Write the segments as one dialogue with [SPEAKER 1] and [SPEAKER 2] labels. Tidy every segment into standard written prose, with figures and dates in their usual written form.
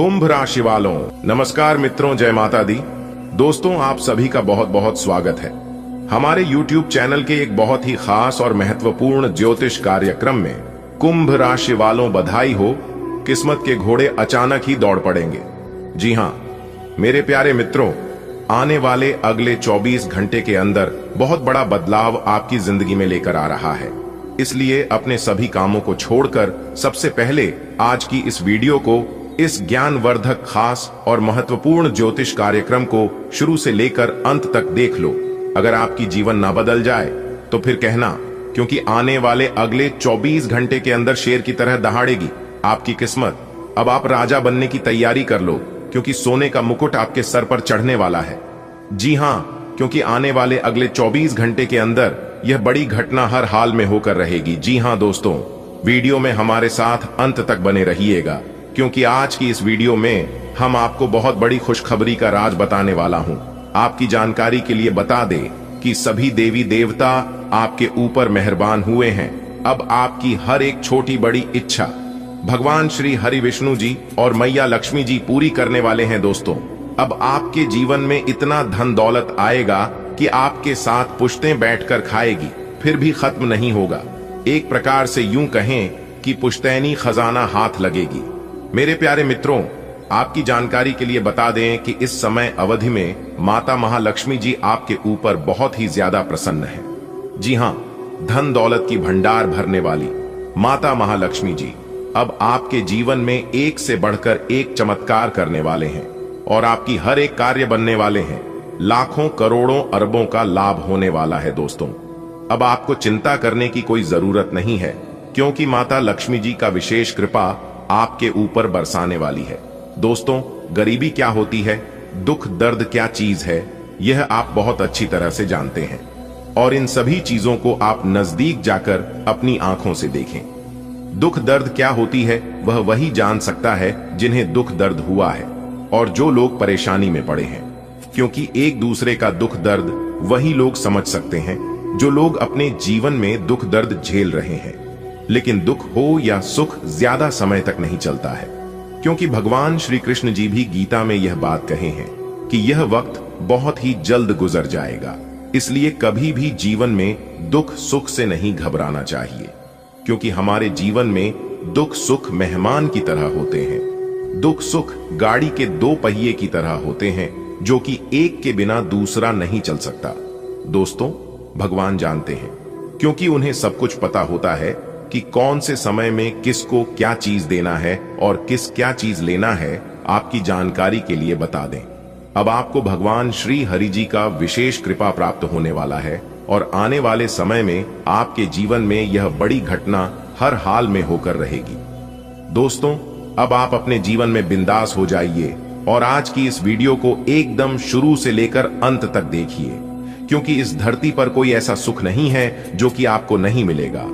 [SPEAKER 1] कुंभ राशि वालों, नमस्कार मित्रों, जय माता दी। दोस्तों, आप सभी का बहुत बहुत स्वागत है हमारे YouTube चैनल के एक बहुत ही खास और महत्वपूर्ण ज्योतिष कार्यक्रम में। कुंभ राशि वालों, बधाई हो, किस्मत के घोड़े अचानक ही दौड़ पड़ेंगे। जी हां मेरे प्यारे मित्रों, आने वाले अगले 24 घंटे के अंदर बहुत बड़ा बदलाव आपकी जिंदगी में लेकर आ रहा है। इसलिए अपने सभी कामों को छोड़कर सबसे पहले आज की इस वीडियो को, इस ज्ञानवर्धक, खास और महत्वपूर्ण ज्योतिष कार्यक्रम को शुरू से लेकर अंत तक देख लो। अगर आपकी जीवन ना बदल जाए तो फिर कहना, क्योंकि आने वाले अगले 24 घंटे के अंदर शेर की तरह दहाड़ेगी आपकी किस्मत। अब आप राजा बनने की तैयारी कर लो, क्योंकि सोने का मुकुट आपके सर पर चढ़ने वाला है। जी हां, क्योंकि आने वाले अगले 24 घंटे के अंदर यह बड़ी घटना हर हाल में होकर रहेगी। जी हां दोस्तों, वीडियो में हमारे साथ अंत तक बने रहिएगा, क्योंकि आज की इस वीडियो में हम आपको बहुत बड़ी खुशखबरी का राज बताने वाला हूं। आपकी जानकारी के लिए बता दें कि सभी देवी देवता आपके ऊपर मेहरबान हुए हैं। अब आपकी हर एक छोटी बड़ी इच्छा भगवान श्री हरि विष्णु जी और मैया लक्ष्मी जी पूरी करने वाले हैं। दोस्तों, अब आपके जीवन में इतना धन दौलत आएगा कि आपके साथ पुश्तें बैठकर खाएगी, फिर भी खत्म नहीं होगा। एक प्रकार से यूं कहें कि पुश्तैनी खजाना हाथ लगेगी। मेरे प्यारे मित्रों, आपकी जानकारी के लिए बता दें कि इस समय अवधि में माता महालक्ष्मी जी आपके ऊपर बहुत ही ज्यादा प्रसन्न है। जी हां, धन दौलत की भंडार भरने वाली माता महालक्ष्मी जी अब आपके जीवन में एक से बढ़कर एक चमत्कार करने वाले हैं और आपकी हर एक कार्य बनने वाले हैं। लाखों करोड़ों अरबों का लाभ होने वाला है। दोस्तों, अब आपको चिंता करने की कोई जरूरत नहीं है, क्योंकि माता लक्ष्मी जी का विशेष कृपा आपके ऊपर बरसाने वाली है। दोस्तों, गरीबी क्या होती है, दुख दर्द क्या चीज है, यह आप बहुत अच्छी तरह से जानते हैं, और इन सभी चीजों को आप नजदीक जाकर अपनी आंखों से देखें। दुख दर्द क्या होती है, वह वही जान सकता है जिन्हें दुख दर्द हुआ है और जो लोग परेशानी में पड़े हैं, क्योंकि एक दूसरे का दुख दर्द वही लोग समझ सकते हैं जो लोग अपने जीवन में दुख दर्द झेल रहे हैं। लेकिन दुख हो या सुख ज्यादा समय तक नहीं चलता है, क्योंकि भगवान श्री कृष्ण जी भी गीता में यह बात कहे हैं कि यह वक्त बहुत ही जल्द गुजर जाएगा। इसलिए कभी भी जीवन में दुख सुख से नहीं घबराना चाहिए, क्योंकि हमारे जीवन में दुख सुख मेहमान की तरह होते हैं। दुख सुख गाड़ी के दो पहिए की तरह होते हैं, जो कि एक के बिना दूसरा नहीं चल सकता। दोस्तों, भगवान जानते हैं, क्योंकि उन्हें सब कुछ पता होता है कि कौन से समय में किसको क्या चीज देना है और किस क्या चीज लेना है। आपकी जानकारी के लिए बता दें, अब आपको भगवान श्री हरि जी का विशेष कृपा प्राप्त होने वाला है और आने वाले समय में आपके जीवन में यह बड़ी घटना हर हाल में होकर रहेगी। दोस्तों, अब आप अपने जीवन में बिंदास हो जाइए और आज की इस वीडियो को एकदम शुरू से लेकर अंत तक देखिए, क्योंकि इस धरती पर कोई ऐसा सुख नहीं है जो कि आपको नहीं मिलेगा।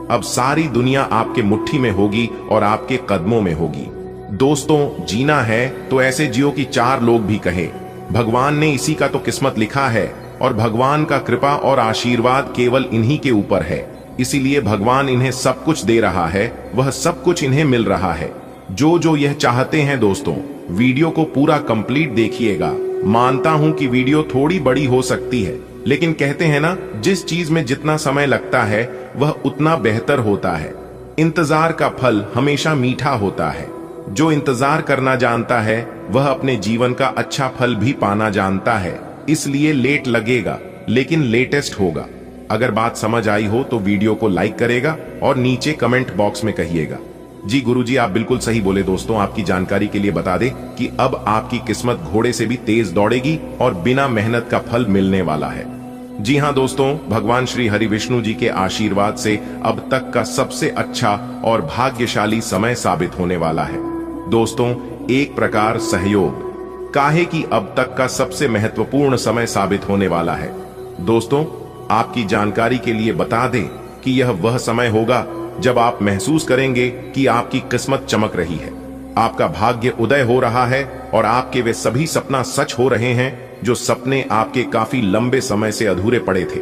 [SPEAKER 1] अब सारी दुनिया आपके मुट्ठी में होगी और आपके कदमों में होगी। दोस्तों, जीना है तो ऐसे जियो कि चार लोग भी कहें भगवान ने इसी का तो किस्मत लिखा है, और भगवान का कृपा और आशीर्वाद केवल इन्हीं के ऊपर है। इसीलिए भगवान इन्हें सब कुछ दे रहा है, वह सब कुछ इन्हें मिल रहा है जो जो यह चाहते हैं। दोस्तों, वीडियो को पूरा कंप्लीट देखिएगा। मानता हूं कि वीडियो थोड़ी बड़ी हो सकती है, लेकिन कहते हैं ना, जिस चीज में जितना समय लगता है वह उतना बेहतर होता है। इंतजार का फल हमेशा मीठा होता है। जो इंतजार करना जानता है वह अपने जीवन का अच्छा फल भी पाना जानता है। इसलिए लेट लगेगा, लेकिन लेटेस्ट होगा। अगर बात समझ आई हो तो वीडियो को लाइक करेगा और नीचे कमेंट बॉक्स में कहिएगा, जी गुरुजी आप बिल्कुल सही बोले। दोस्तों, आपकी जानकारी के लिए बता दें कि अब आपकी किस्मत घोड़े से भी तेज दौड़ेगी और बिना मेहनत का फल मिलने वाला है। जी हां दोस्तों, भगवान श्री हरि विष्णु जी के आशीर्वाद से अब तक का सबसे अच्छा और भाग्यशाली समय साबित होने वाला है। दोस्तों, एक प्रकार सहयोग काहे कि अब तक का सबसे महत्वपूर्ण समय साबित होने वाला है। दोस्तों, आपकी जानकारी के लिए बता दें कि यह वह समय होगा जब आप महसूस करेंगे कि आपकी किस्मत चमक रही है, आपका भाग्य उदय हो रहा है और आपके वे सभी सपना सच हो रहे हैं जो सपने आपके काफी लंबे समय से अधूरे पड़े थे।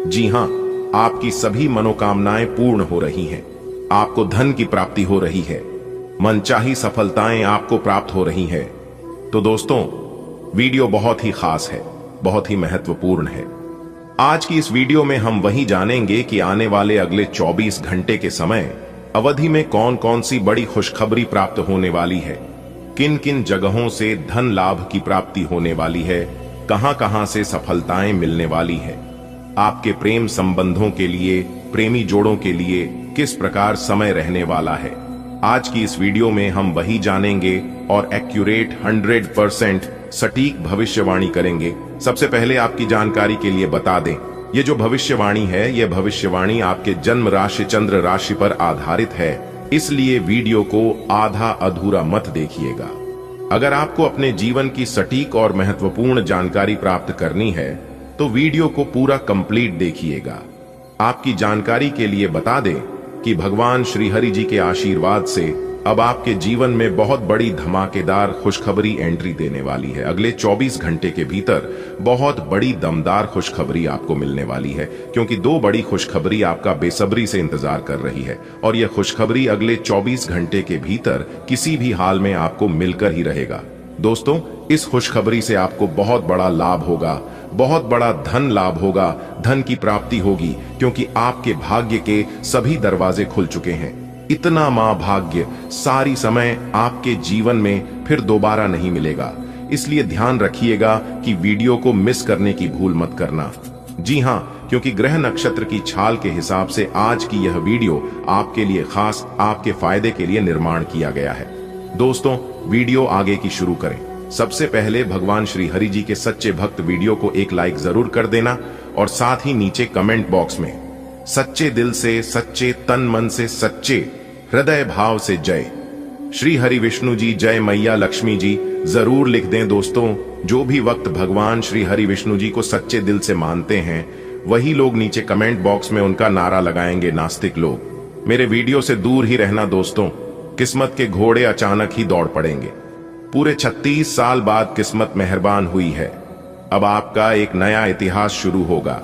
[SPEAKER 1] जी हां, आपकी सभी मनोकामनाएं पूर्ण हो रही हैं। आपको धन की प्राप्ति हो रही है, मनचाही सफलताएं आपको प्राप्त हो रही हैं। तो दोस्तों, वीडियो बहुत ही खास है, बहुत ही महत्वपूर्ण है। आज की इस वीडियो में हम वही जानेंगे कि आने वाले अगले 24 घंटे के समय अवधि में कौन कौन सी बड़ी खुशखबरी प्राप्त होने वाली है, किन किन जगहों से धन लाभ की प्राप्ति होने वाली है, कहां कहां से सफलताएं मिलने वाली है, आपके प्रेम संबंधों के लिए, प्रेमी जोड़ों के लिए किस प्रकार समय रहने वाला है। आज की इस वीडियो में हम वही जानेंगे और एक्यूरेट 100% सटीक भविष्यवाणी करेंगे। सबसे पहले आपकी जानकारी के लिए बता दें, ये जो भविष्यवाणी है, ये भविष्यवाणी आपके जन्म राशि चंद्र राशि पर आधारित है, इसलिए वीडियो को आधा अधूरा मत देखिएगा। अगर आपको अपने जीवन की सटीक और महत्वपूर्ण जानकारी प्राप्त करनी है तो वीडियो को पूरा कंप्लीट देखिएगा। आपकी जानकारी के लिए बता दें कि भगवान श्री हरि जी के आशीर्वाद से अब आपके जीवन में बहुत बड़ी धमाकेदार खुशखबरी एंट्री देने वाली है। अगले 24 घंटे के भीतर बहुत बड़ी दमदार खुशखबरी आपको मिलने वाली है, क्योंकि 2 बड़ी खुशखबरी आपका बेसब्री से इंतजार कर रही है और यह खुशखबरी अगले 24 घंटे के भीतर किसी भी हाल में आपको मिलकर ही रहेगा। दोस्तों, इस खुशखबरी से आपको बहुत बड़ा लाभ होगा, बहुत बड़ा धन लाभ होगा, धन की प्राप्ति होगी, क्योंकि आपके भाग्य के सभी दरवाजे खुल चुके हैं। इतना महाभाग्य सारी समय आपके जीवन में फिर दोबारा नहीं मिलेगा, इसलिए ध्यान रखिएगा कि वीडियो को मिस करने की भूल मत करना। जी हां, क्योंकि ग्रह नक्षत्र की छाल के हिसाब से आज की यह वीडियो आपके लिए खास, आपके फायदे के लिए निर्माण किया गया है। दोस्तों, वीडियो आगे की शुरू करें। सबसे पहले भगवान श्री हरि जी के सच्चे भक्त वीडियो को एक लाइक जरूर कर देना और साथ ही नीचे कमेंट बॉक्स में सच्चे दिल से, सच्चे तन मन से, सच्चे हृदय भाव से जय श्री हरि विष्णु जी, जय मैया लक्ष्मी जी जरूर लिख दें। दोस्तों, जो भी वक्त भगवान श्री हरि विष्णु जी को सच्चे दिल से मानते हैं, वही लोग नीचे कमेंट बॉक्स में उनका नारा लगाएंगे। नास्तिक लोग मेरे वीडियो से दूर ही रहना दोस्तों, किस्मत के घोड़े अचानक ही दौड़ पड़ेंगे। पूरे 36 साल बाद किस्मत मेहरबान हुई है, अब आपका एक नया इतिहास शुरू होगा।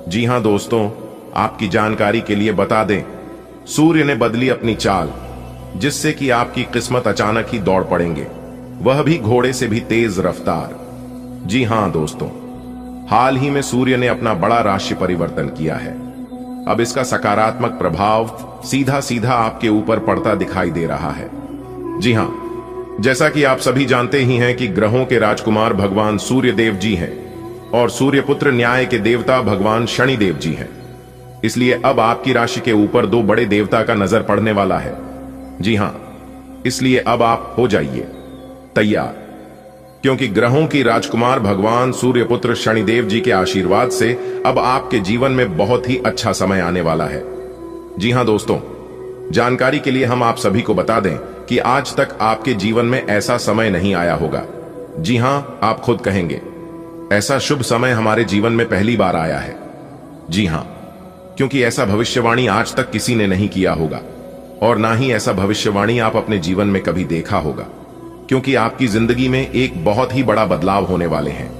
[SPEAKER 1] जी हां दोस्तों, आपकी जानकारी के लिए बता दें, सूर्य ने बदली अपनी चाल, जिससे कि आपकी किस्मत अचानक ही दौड़ पड़ेंगे, वह भी घोड़े से भी तेज रफ्तार। जी हां दोस्तों, हाल ही में सूर्य ने अपना बड़ा राशि परिवर्तन किया है। अब इसका सकारात्मक प्रभाव सीधा सीधा आपके ऊपर पड़ता दिखाई दे रहा है। जी हां, जैसा कि आप सभी जानते ही हैं कि ग्रहों के राजकुमार भगवान सूर्य देव जी हैं और सूर्यपुत्र न्याय के देवता भगवान शनि देव जी हैं। इसलिए अब आपकी राशि के ऊपर 2 बड़े देवता का नजर पड़ने वाला है। जी हां, इसलिए अब आप हो जाइए तैयार, क्योंकि ग्रहों की राजकुमार भगवान सूर्यपुत्र शनिदेव जी के आशीर्वाद से अब आपके जीवन में बहुत ही अच्छा समय आने वाला है। जी हां दोस्तों, जानकारी के लिए हम आप सभी को बता दें कि आज तक आपके जीवन में ऐसा समय नहीं आया होगा। जी हां, आप खुद कहेंगे, ऐसा शुभ समय हमारे जीवन में पहली बार आया है। जी हां, क्योंकि ऐसा भविष्यवाणी आज तक किसी ने नहीं किया होगा और ना ही ऐसा भविष्यवाणी आप अपने जीवन में कभी देखा होगा, क्योंकि आपकी जिंदगी में एक बहुत ही बड़ा बदलाव होने वाले हैं।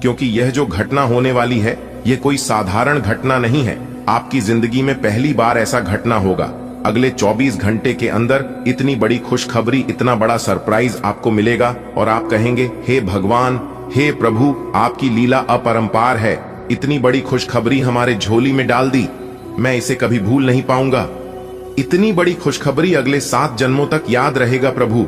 [SPEAKER 1] क्योंकि यह जो घटना होने वाली है, यह कोई साधारण घटना नहीं है। आपकी जिंदगी में पहली बार ऐसा घटना होगा। अगले 24 घंटे के अंदर इतनी बड़ी खुशखबरी, इतना बड़ा सरप्राइज आपको मिलेगा और आप कहेंगे, हे भगवान, हे प्रभु, आपकी लीला अपरंपार है। इतनी बड़ी खुशखबरी हमारे झोली में डाल दी, मैं इसे कभी भूल नहीं पाऊंगा। इतनी बड़ी खुशखबरी अगले 7 जन्मों तक याद रहेगा प्रभु,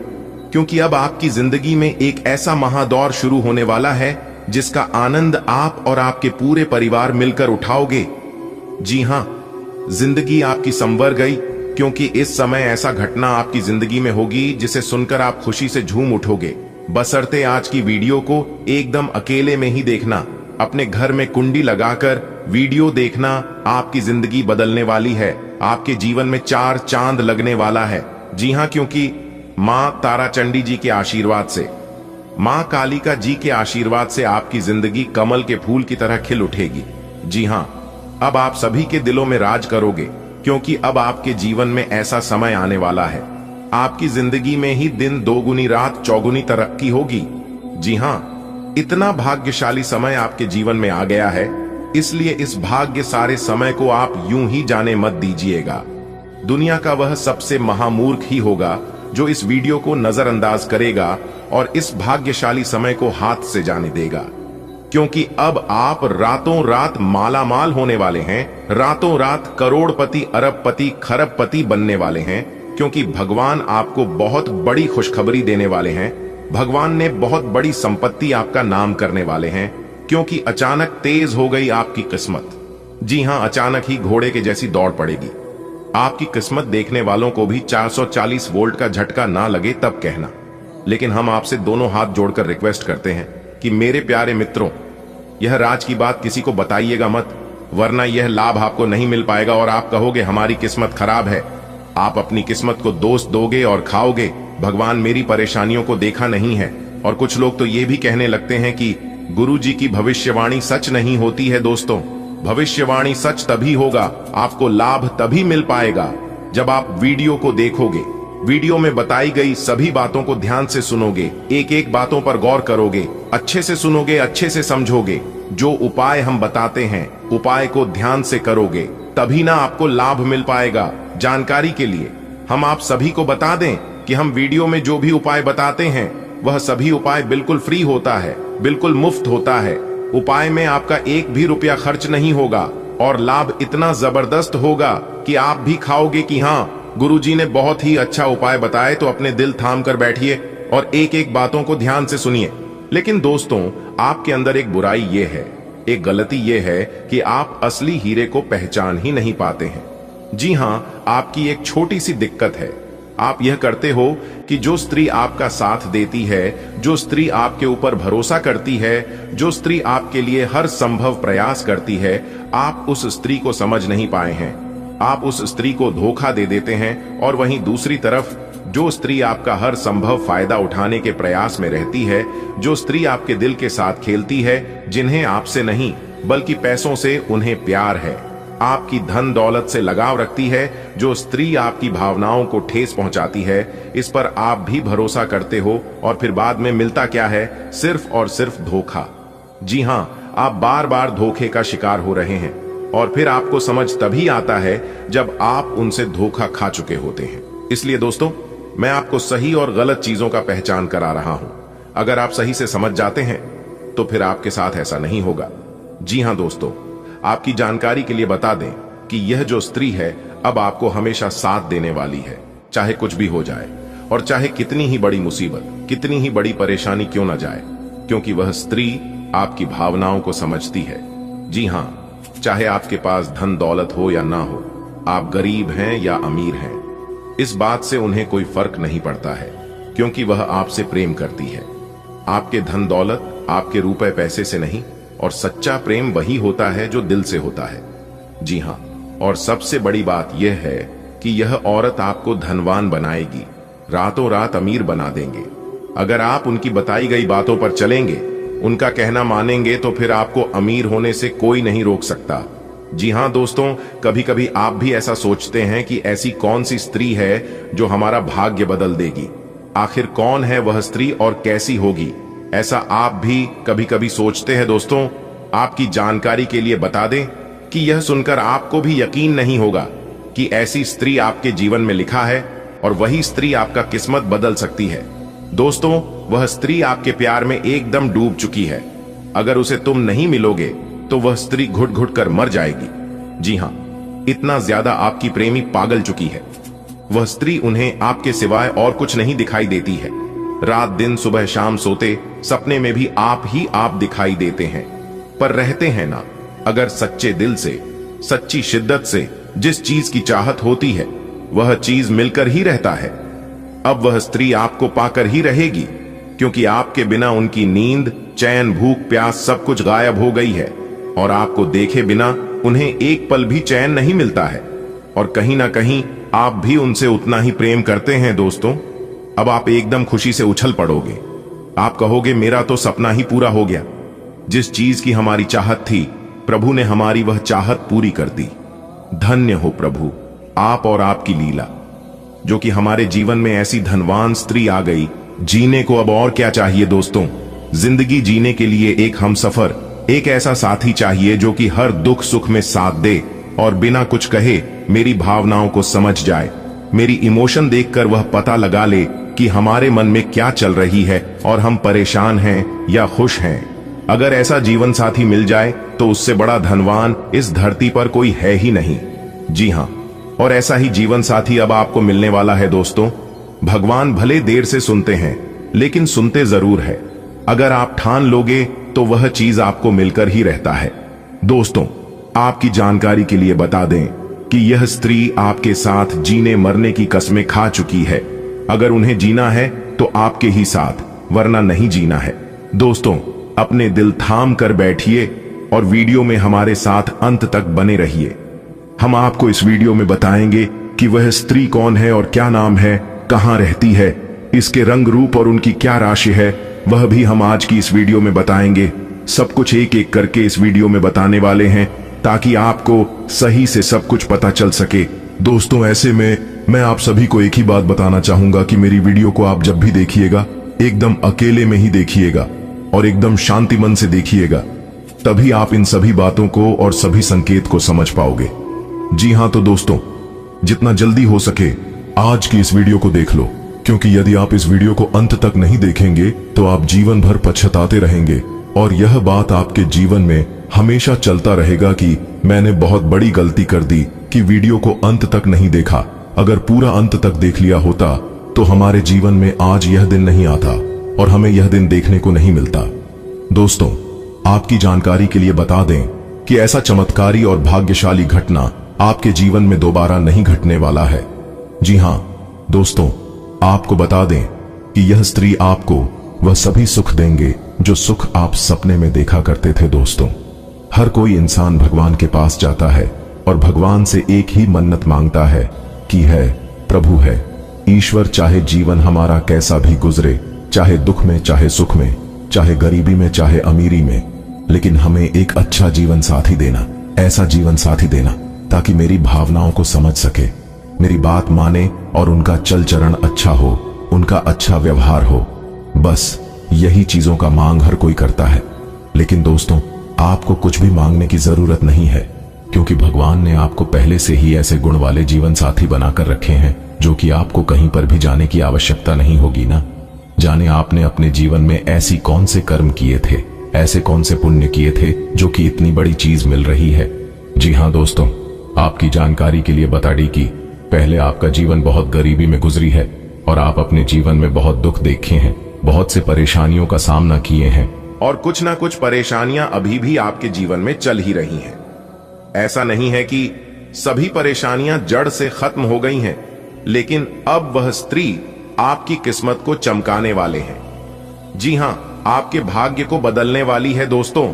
[SPEAKER 1] क्योंकि अब आपकी जिंदगी में एक ऐसा महादौर शुरू होने वाला है जिसका आनंद आप और आपके पूरे परिवार मिलकर उठाओगे। जी हां, जिंदगी आपकी संवर गई, क्योंकि इस समय ऐसा घटना आपकी जिंदगी में होगी जिसे सुनकर आप खुशी से झूम उठोगे। बशर्ते आज की वीडियो को एकदम अकेले में ही देखना, अपने घर में कुंडी लगाकर वीडियो देखना। आपकी जिंदगी बदलने वाली है, आपके जीवन में 4 चांद लगने वाला है। जी हां, क्योंकि मां ताराचंडी जी के आशीर्वाद से, मां कालिका जी के आशीर्वाद से आपकी जिंदगी कमल के फूल की तरह खिल उठेगी। जी हां, अब आप सभी के दिलों में राज करोगे, क्योंकि अब आपके जीवन में ऐसा समय आने वाला है। आपकी जिंदगी में ही दिन दोगुनी, रात चौगुनी तरक्की होगी। जी हां, इतना भाग्यशाली समय आपके जीवन में आ गया है, इसलिए इस भाग्य सारे समय को आप यूं ही जाने मत दीजिएगा। दुनिया का वह सबसे महामूर्ख ही होगा जो इस वीडियो को नजरअंदाज करेगा और इस भाग्यशाली समय को हाथ से जाने देगा, क्योंकि अब आप रातों रात मालामाल होने वाले हैं, रातों रात करोड़पति, अरबपति, खरबपति बनने वाले हैं, क्योंकि भगवान आपको बहुत बड़ी खुशखबरी देने वाले हैं। भगवान ने बहुत बड़ी संपत्ति आपका नाम करने वाले हैं, क्योंकि अचानक तेज हो गई आपकी किस्मत। जी हां, अचानक ही घोड़े के जैसी दौड़ पड़ेगी। आपकी किस्मत देखने वालों को भी 440 वोल्ट का झटका ना लगे तब कहना। लेकिन हम आपसे दोनों हाथ जोड़कर रिक्वेस्ट करते हैं कि मेरे प्यारे मित्रों, यह राज की बात किसी को बताइएगा मत, वरना यह लाभ आपको नहीं मिल पाएगा और आप कहोगे हमारी किस्मत खराब है। आप अपनी किस्मत को दोष दोगे और खाओगे, भगवान मेरी परेशानियों को देखा नहीं है। और कुछ लोग तो ये भी कहने लगते हैं कि गुरुजी की भविष्यवाणी सच नहीं होती है। दोस्तों, भविष्यवाणी सच तभी होगा, आपको लाभ तभी मिल पाएगा जब आप वीडियो को देखोगे, वीडियो में बताई गई सभी बातों को ध्यान से सुनोगे, एक एक बातों पर गौर करोगे, अच्छे से सुनोगे, अच्छे से समझोगे। जो उपाय हम बताते हैं, उपाय को ध्यान से करोगे, तभी ना आपको लाभ मिल पाएगा। जानकारी के लिए हम आप सभी को बता दें कि हम वीडियो में जो भी उपाय बताते हैं वह सभी उपाय बिल्कुल फ्री होता है, बिल्कुल मुफ्त होता है। उपाय में आपका एक भी रुपया खर्च नहीं होगा और लाभ इतना जबरदस्त होगा कि आप भी खाओगे कि हाँ, गुरुजी ने बहुत ही अच्छा उपाय बताए। तो अपने दिल थाम कर बैठिए और एक एक बातों को ध्यान से सुनिए। लेकिन दोस्तों, आपके अंदर एक बुराई ये है, एक गलती ये है कि आप असली हीरे को पहचान ही नहीं पाते हैं। जी हाँ, आपकी एक छोटी सी दिक्कत है। आप यह करते हो कि जो स्त्री आपका साथ देती है, जो स्त्री आपके ऊपर भरोसा करती है, जो स्त्री आपके लिए हर संभव प्रयास करती है, आप उस स्त्री को समझ नहीं पाए हैं। आप उस स्त्री को धोखा दे देते हैं। और वहीं दूसरी तरफ जो स्त्री आपका हर संभव फायदा उठाने के प्रयास में रहती है, जो स्त्री आपके दिल के साथ खेलती है, जिन्हें आपसे नहीं बल्कि पैसों से उन्हें प्यार है, आपकी धन दौलत से लगाव रखती है, जो स्त्री आपकी भावनाओं को ठेस पहुंचाती है, इस पर आप भी भरोसा करते हो और फिर बाद में मिलता क्या है? सिर्फ और सिर्फ धोखा। जी हां, आप बार बार धोखे का शिकार हो रहे हैं और फिर आपको समझ तभी आता है जब आप उनसे धोखा खा चुके होते हैं। इसलिए दोस्तों, मैं आपको सही और गलत चीजों का पहचान करा रहा हूं। अगर आप सही से समझ जाते हैं तो फिर आपके साथ ऐसा नहीं होगा। जी हां दोस्तों, आपकी जानकारी के लिए बता दें कि यह जो स्त्री है अब आपको हमेशा साथ देने वाली है, चाहे कुछ भी हो जाए और चाहे कितनी ही बड़ी मुसीबत, कितनी ही बड़ी परेशानी क्यों ना जाए, क्योंकि वह स्त्री आपकी भावनाओं को समझती है। जी हां, चाहे आपके पास धन दौलत हो या ना हो, आप गरीब हैं या अमीर हैं, इस बात से उन्हें कोई फर्क नहीं पड़ता है, क्योंकि वह आपसे प्रेम करती है। आपके धन दौलत, आपके रुपए पैसे से नहीं, और सच्चा प्रेम वही होता है जो दिल से होता है। जी हां, और सबसे बड़ी बात यह है कि यह औरत आपको धनवान बनाएगी, रातों रात अमीर बना देंगे। अगर आप उनकी बताई गई बातों पर चलेंगे, उनका कहना मानेंगे, तो फिर आपको अमीर होने से कोई नहीं रोक सकता। जी हां दोस्तों, कभी कभी आप भी ऐसा सोचते हैं कि ऐसी कौन सी स्त्री है जो हमारा भाग्य बदल देगी। आखिर कौन है वह स्त्री और कैसी होगी, ऐसा आप भी कभी कभी सोचते हैं। दोस्तों, आपकी जानकारी के लिए बता दें कि यह सुनकर आपको भी यकीन नहीं होगा कि ऐसी स्त्री आपके जीवन में लिखा है और वही स्त्री आपका किस्मत बदल सकती है। दोस्तों, वह स्त्री आपके प्यार में एकदम डूब चुकी है। अगर उसे तुम नहीं मिलोगे तो वह स्त्री घुट घुट कर मर जाएगी। जी हां, इतना ज्यादा आपकी प्रेमी पागल चुकी है। वह स्त्री उन्हें आपके सिवाय और कुछ नहीं दिखाई देती है। रात दिन, सुबह शाम सोते सपने में भी आप ही आप दिखाई देते हैं, पर रहते हैं ना। अगर सच्चे दिल से, सच्ची शिद्दत से जिस चीज की चाहत होती है, वह चीज मिलकर ही रहता है। अब वह स्त्री आपको पाकर ही रहेगी, क्योंकि आपके बिना उनकी नींद, चैन, भूख, प्यास सब कुछ गायब हो गई है और आपको देखे बिना उन्हें एक पल भी चैन नहीं मिलता है। और कहीं ना कहीं आप भी उनसे उतना ही प्रेम करते हैं। दोस्तों, अब आप एकदम खुशी से उछल पड़ोगे। आप कहोगे, मेरा तो सपना ही पूरा हो गया। जिस चीज की हमारी चाहत थी, प्रभु ने हमारी वह चाहत पूरी कर दी। धन्य हो प्रभु, आप और आपकी लीला, जो कि हमारे जीवन में ऐसी धनवान स्त्री आ गई। जीने को अब और क्या चाहिए दोस्तों? जिंदगी जीने के लिए एक हमसफर, एक ऐसा साथी चाहिए जो कि हर दुख सुख में साथ दे और बिना कुछ कहे मेरी भावनाओं को समझ जाए। मेरी इमोशन देखकर वह पता लगा ले कि हमारे मन में क्या चल रही है और हम परेशान हैं या खुश हैं। अगर ऐसा जीवन साथी मिल जाए तो उससे बड़ा धनवान इस धरती पर कोई है ही नहीं। जी हां, और ऐसा ही जीवन साथी अब आपको मिलने वाला है दोस्तों। भगवान भले देर से सुनते हैं, लेकिन सुनते जरूर है। अगर आप ठान लोगे तो वह चीज आपको मिलकर ही रहता है। दोस्तों, आपकी जानकारी के लिए बता दें कि यह स्त्री आपके साथ जीने मरने की कस्में खा चुकी है। अगर उन्हें जीना है तो आपके ही साथ, वरना नहीं जीना है। दोस्तों, अपने दिल थाम कर बैठिए और वीडियो में हमारे साथ अंत तक बने रहिए। हम आपको इस वीडियो में बताएंगे कि वह स्त्री कौन है और क्या नाम है, कहां रहती है, इसके रंग रूप और उनकी क्या राशि है, वह भी हम आज की इस वीडियो में बताएंगे। सब कुछ एक एक करके इस वीडियो में बताने वाले हैं, ताकि आपको सही से सब कुछ पता चल सके। दोस्तों, ऐसे में मैं आप सभी को एक ही बात बताना चाहूंगा कि मेरी वीडियो को आप जब भी देखिएगा, एकदम अकेले में ही देखिएगा और एकदम शांति मन से देखिएगा। तभी आप इन सभी बातों को और सभी संकेत को समझ पाओगे। जी हां, तो दोस्तों, जितना जल्दी हो सके आज की इस वीडियो को देख लो, क्योंकि यदि आप इस वीडियो को अंत तक नहीं देखेंगे तो आप जीवन भर पछताते रहेंगे और यह बात आपके जीवन में हमेशा चलता रहेगा कि मैंने बहुत बड़ी गलती कर दी कि वीडियो को अंत तक नहीं देखा। अगर पूरा अंत तक देख लिया होता तो हमारे जीवन में आज यह दिन नहीं आता और हमें यह दिन देखने को नहीं मिलता। दोस्तों, आपकी जानकारी के लिए बता दें कि ऐसा चमत्कारी और भाग्यशाली घटना आपके जीवन में दोबारा नहीं घटने वाला है। जी हां दोस्तों, आपको बता दें कि यह स्त्री आपको वह सभी सुख देंगे जो सुख आप सपने में देखा करते थे। दोस्तों, हर कोई इंसान भगवान के पास जाता है और भगवान से एक ही मन्नत मांगता है कि है प्रभु है ईश्वर, चाहे जीवन हमारा कैसा भी गुजरे, चाहे दुख में, चाहे सुख में, चाहे गरीबी में, चाहे अमीरी में, लेकिन हमें एक अच्छा जीवन साथी देना, ऐसा जीवन साथी देना ताकि मेरी भावनाओं को समझ सके, मेरी बात माने और उनका चल चरण अच्छा हो, उनका अच्छा व्यवहार हो। बस यही चीजों का मांग हर कोई करता है। लेकिन दोस्तों, आपको कुछ भी मांगने की जरूरत नहीं है, क्योंकि भगवान ने आपको पहले से ही ऐसे गुण वाले जीवन साथी बनाकर रखे हैं जो कि आपको कहीं पर भी जाने की आवश्यकता नहीं होगी ना। जाने आपने अपने जीवन में ऐसी कौन से कर्म किए थे, ऐसे कौन से पुण्य किए थे जो कि इतनी बड़ी चीज मिल रही है। जी हां दोस्तों, आपकी जानकारी के लिए बता दी कि पहले आपका जीवन बहुत गरीबी में गुजरी है और आप अपने जीवन में बहुत दुख देखे हैं, बहुत से परेशानियों का सामना किए हैं और कुछ ना कुछ परेशानियां अभी भी आपके जीवन में चल ही रही हैं। ऐसा नहीं है कि सभी परेशानियां जड़ से खत्म हो गई हैं, लेकिन अब वह स्त्री आपकी किस्मत को चमकाने वाले हैं। जी हां, आपके भाग्य को बदलने वाली है। दोस्तों,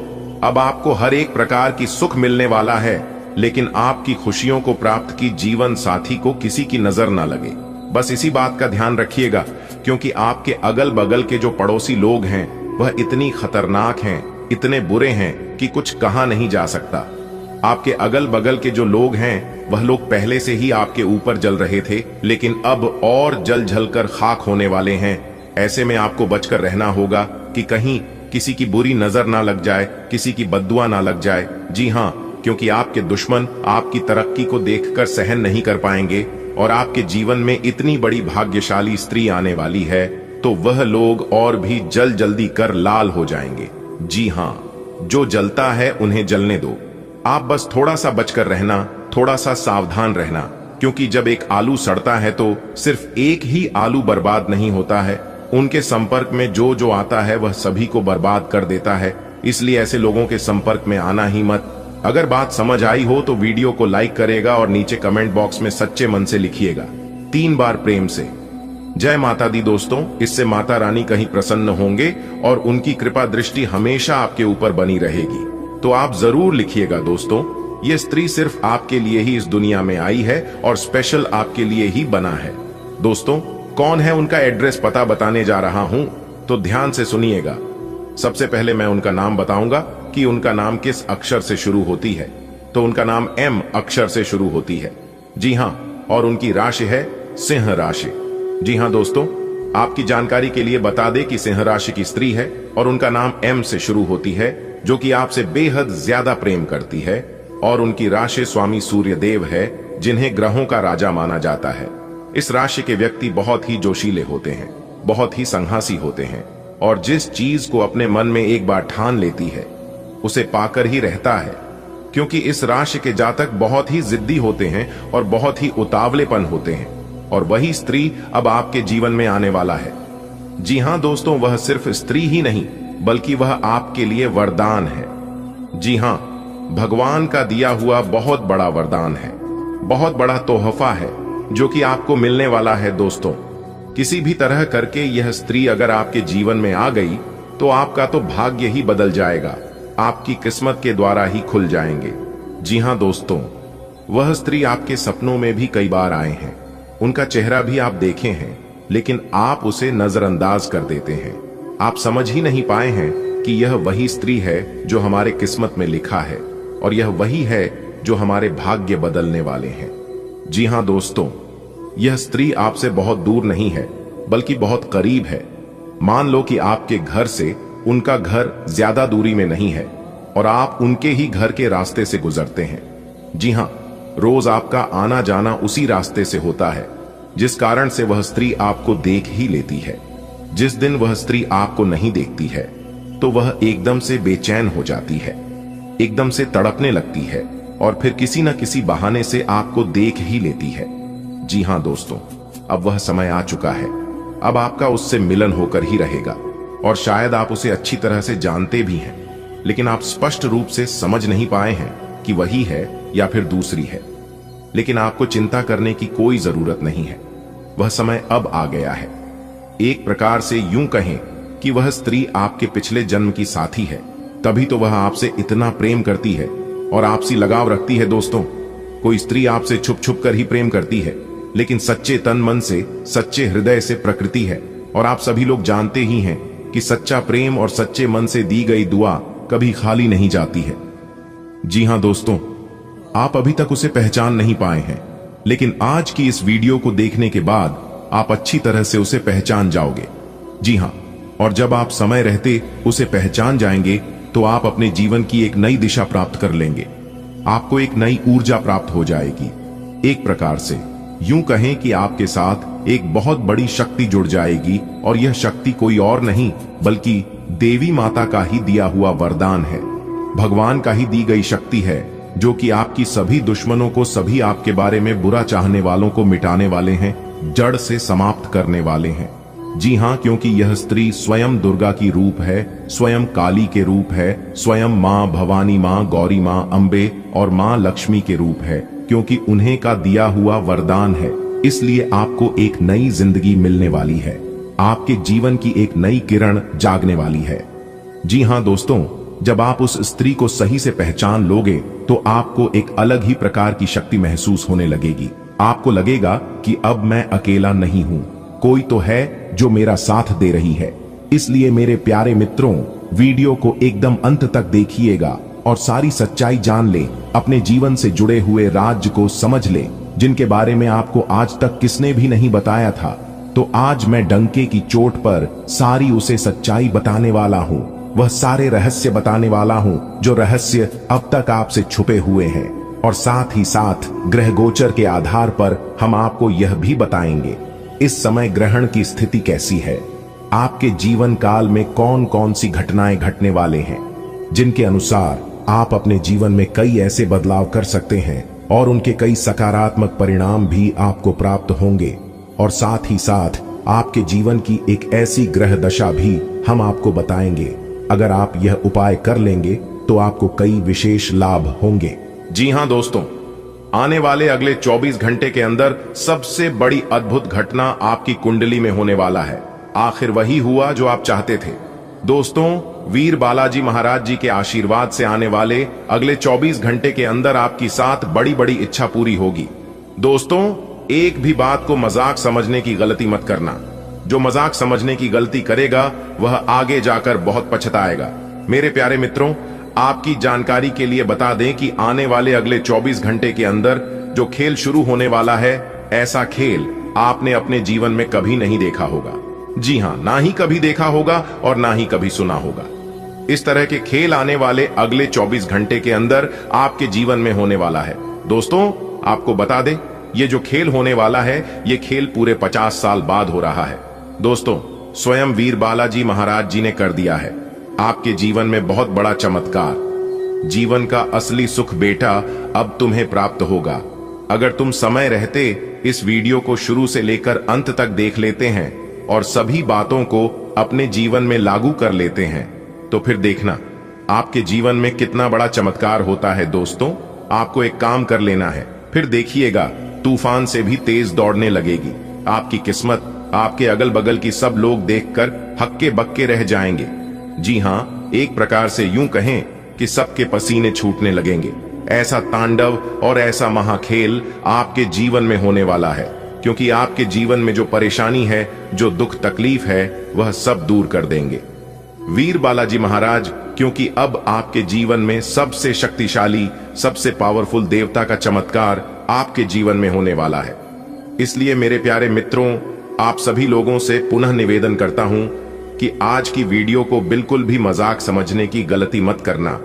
[SPEAKER 1] अब आपको हर एक प्रकार की सुख मिलने वाला है, लेकिन आपकी खुशियों को प्राप्त की जीवन साथी को किसी की नजर ना लगे। बस इसी बात का ध्यान रखिएगा, क्योंकि आपके अगल बगल के जो पड़ोसी लोग हैं वह इतनी खतरनाक हैं, इतने बुरे हैं कि कुछ कहा नहीं जा सकता। आपके अगल बगल के जो लोग हैं वह लोग पहले से ही आपके ऊपर जल रहे थे, लेकिन अब और जल जलकर खाक होने वाले हैं। ऐसे में आपको बचकर रहना होगा कि कहीं किसी की बुरी नजर ना लग जाए, किसी की बद्दुआ ना लग जाए। जी हां, क्योंकि आपके दुश्मन आपकी तरक्की को देखकर सहन नहीं कर पाएंगे और आपके जीवन में इतनी बड़ी भाग्यशाली स्त्री आने वाली है तो वह लोग और भी जल्दी कर लाल हो जाएंगे। जी हां, जो जलता है उन्हें जलने दो। आप बस थोड़ा सा बचकर रहना, थोड़ा सा सावधान रहना, क्योंकि जब एक आलू सड़ता है तो सिर्फ एक ही आलू बर्बाद नहीं होता है, उनके संपर्क में जो जो आता है वह सभी को बर्बाद कर देता है। इसलिए ऐसे लोगों के संपर्क में आना ही मत। अगर बात समझ आई हो तो वीडियो को लाइक करेगा और नीचे कमेंट बॉक्स में सच्चे मन से लिखिएगा 3 बार प्रेम से जय माता दी। दोस्तों, इससे माता रानी कहीं प्रसन्न होंगे और उनकी कृपा दृष्टि हमेशा आपके ऊपर बनी रहेगी। तो आप जरूर लिखिएगा दोस्तों, ये स्त्री सिर्फ आपके लिए ही इस दुनिया में आई है और स्पेशल आपके लिए ही बना है। दोस्तों, कौन है उनका एड्रेस पता बताने जा रहा हूं, तो ध्यान से सुनिएगा। सबसे पहले मैं उनका नाम बताऊंगा कि उनका नाम किस अक्षर से शुरू होती है। तो उनका नाम M अक्षर से शुरू होती है। जी हां, और उनकी राशि है सिंह राशि। जी हां दोस्तों, आपकी जानकारी के लिए बता दें कि सिंह राशि की स्त्री है और उनका नाम M से शुरू होती है, जो कि आपसे बेहद ज्यादा प्रेम करती है। और उनकी राशि स्वामी सूर्य देव है, जिन्हें ग्रहों का राजा माना जाता है। इस राशि के व्यक्ति बहुत ही जोशीले होते हैं, बहुत ही संघासी होते हैं और जिस चीज को अपने मन में एक बार ठान लेती है उसे पाकर ही रहता है, क्योंकि इस राशि के जातक बहुत ही जिद्दी होते हैं और बहुत ही उतावलेपन होते हैं। और वही स्त्री अब आपके जीवन में आने वाला है। जी हां दोस्तों, वह सिर्फ स्त्री ही नहीं बल्कि वह आपके लिए वरदान है। जी हां, भगवान का दिया हुआ बहुत बड़ा वरदान है, बहुत बड़ा तोहफा है जो कि आपको मिलने वाला है। दोस्तों, किसी भी तरह करके यह स्त्री अगर आपके जीवन में आ गई तो आपका तो भाग्य ही बदल जाएगा, आपकी किस्मत के द्वारा ही खुल जाएंगे। जी हां दोस्तों, वह स्त्री आपके सपनों में भी कई बार आए हैं, उनका चेहरा भी आप देखे हैं, लेकिन आप उसे नजरअंदाज कर देते हैं। आप समझ ही नहीं पाए हैं कि यह वही स्त्री है जो हमारे किस्मत में लिखा है और यह वही है जो हमारे भाग्य बदलने वाले हैं। जी हां दोस्तों, यह स्त्री आपसे बहुत दूर नहीं है बल्कि बहुत करीब है। मान लो कि आपके घर से उनका घर ज्यादा दूरी में नहीं है और आप उनके ही घर के रास्ते से गुजरते हैं। जी हां, रोज आपका आना जाना उसी रास्ते से होता है, जिस कारण से वह स्त्री आपको देख ही लेती है। जिस दिन वह स्त्री आपको नहीं देखती है तो वह एकदम से बेचैन हो जाती है, एकदम से तड़पने लगती है और फिर किसी न किसी बहाने से आपको देख ही लेती है। जी हां दोस्तों, अब वह समय आ चुका है, अब आपका उससे मिलन होकर ही रहेगा और शायद आप उसे अच्छी तरह से जानते भी हैं, लेकिन आप स्पष्ट रूप से समझ नहीं पाए हैं कि वही है या फिर दूसरी है। लेकिन आपको चिंता करने की कोई जरूरत नहीं है, वह समय अब आ गया है। एक प्रकार से यूं कहें कि वह स्त्री आपके पिछले जन्म की साथी है, तभी तो वह आपसे इतना प्रेम करती है और आपसी लगाव रखती है। दोस्तों, कोई स्त्री आपसे छुप छुप कर ही प्रेम करती है, लेकिन सच्चे तन मन से, सच्चे हृदय से प्रकृति है। और आप सभी लोग जानते ही हैं कि सच्चा प्रेम और सच्चे मन से दी गई दुआ कभी खाली नहीं जाती है। जी हां दोस्तों, आप अभी तक उसे पहचान नहीं पाए हैं, लेकिन आज की इस वीडियो को देखने के बाद आप अच्छी तरह से उसे पहचान जाओगे। जी हां, और जब आप समय रहते उसे पहचान जाएंगे तो आप अपने जीवन की एक नई दिशा प्राप्त कर लेंगे, आपको एक नई ऊर्जा प्राप्त हो जाएगी। एक प्रकार से यूं कहें कि आपके साथ एक बहुत बड़ी शक्ति जुड़ जाएगी और यह शक्ति कोई और नहीं बल्कि देवी माता का ही दिया हुआ वरदान है, भगवान का ही दी गई शक्ति है, जो कि आपकी सभी दुश्मनों को, सभी आपके बारे में बुरा चाहने वालों को मिटाने वाले हैं, जड़ से समाप्त करने वाले हैं। जी हां, क्योंकि यह स्त्री स्वयं दुर्गा की रूप है, स्वयं काली के रूप है, स्वयं मां भवानी, मां गौरी, मां अंबे और मां लक्ष्मी के रूप है, क्योंकि उन्हें का दिया हुआ वरदान है। इसलिए आपको एक नई जिंदगी मिलने वाली है, आपके जीवन की एक नई किरण जागने वाली है। जी हां दोस्तों, जब आप उस स्त्री को सही से पहचान लोगे तो आपको एक अलग ही प्रकार की शक्ति महसूस होने लगेगी। आपको लगेगा कि अब मैं अकेला नहीं हूं, कोई तो है जो मेरा साथ दे रही है। इसलिए मेरे प्यारे मित्रों, वीडियो को एकदम अंत तक देखिएगा और सारी सच्चाई जान ले, अपने जीवन से जुड़े हुए राज्य को समझ ले, जिनके बारे में आपको आज तक किसने भी नहीं बताया था। तो आज मैं डंके की चोट पर सारी उसे सच्चाई बताने वाला हूं, वह सारे रहस्य बताने वाला हूं जो रहस्य अब तक आपसे छुपे हुए हैं। और साथ ही साथ ग्रह गोचर के आधार पर हम आपको यह भी बताएंगे इस समय ग्रहण की स्थिति कैसी है, आपके जीवन काल में कौन कौन सी घटनाएं घटने वाले हैं, जिनके अनुसार आप अपने जीवन में कई ऐसे बदलाव कर सकते हैं और उनके कई सकारात्मक परिणाम भी आपको प्राप्त होंगे। और साथ ही साथ आपके जीवन की एक ऐसी ग्रह दशा भी हम आपको बताएंगे। अगर आप यह उपाय कर लेंगे तो आपको कई विशेष लाभ होंगे। जी हां दोस्तों, आने वाले अगले 24 घंटे के अंदर सबसे बड़ी अद्भुत घटना आपकी कुंडली में होने वाला है। आखिर वही हुआ जो आप चाहते थे। दोस्तों, वीर बालाजी महाराज जी के आशीर्वाद से आने वाले अगले 24 घंटे के अंदर आपकी 7 बड़ी बड़ी इच्छा पूरी होगी। दोस्तों, एक भी बात को मजाक समझने की गलती मत करना। जो मजाक समझने की गलती करेगा वह आगे जाकर बहुत पछताएगा। मेरे प्यारे मित्रों, आपकी जानकारी के लिए बता दें कि आने वाले अगले 24 घंटे के अंदर जो खेल शुरू होने वाला है, ऐसा खेल आपने अपने जीवन में कभी नहीं देखा होगा। जी हां, ना ही कभी देखा होगा और ना ही कभी सुना होगा। इस तरह के खेल आने वाले अगले 24 घंटे के अंदर आपके जीवन में होने वाला है। दोस्तों, आपको बता दें, ये जो खेल होने वाला है, ये खेल पूरे 50 साल बाद हो रहा है। दोस्तों, स्वयं वीर बालाजी महाराज जी ने कर दिया है आपके जीवन में बहुत बड़ा चमत्कार। जीवन का असली सुख बेटा अब तुम्हें प्राप्त होगा। अगर तुम समय रहते इस वीडियो को शुरू से लेकर अंत तक देख लेते हैं और सभी बातों को अपने जीवन में लागू कर लेते हैं, तो फिर देखना आपके जीवन में कितना बड़ा चमत्कार होता है। दोस्तों, आपको एक काम कर लेना है, फिर देखिएगा तूफान से भी तेज दौड़ने लगेगी। आपकी किस्मत, आपके अगल बगल की सब लोग देखकर हक्के बक्के रह जाएंगे। जी हाँ, एक प्रकार से यूं कहें कि सबके पसीने छूटने लगेंगे। ऐसा तांडव और ऐसा महाखेल आपके जीवन में होने वाला है, क्योंकि आपके जीवन में जो परेशानी है, जो दुख तकलीफ है, वह सब दूर कर देंगे वीर बालाजी महाराज, क्योंकि अब आपके जीवन में सबसे शक्तिशाली, सबसे पावरफुल देवता का चमत्कार आपके जीवन में होने वाला है। इसलिए मेरे प्यारे मित्रों, आप सभी लोगों से पुनः निवेदन करता हूं कि आज की वीडियो को बिल्कुल भी मजाक समझने की गलती मत करना,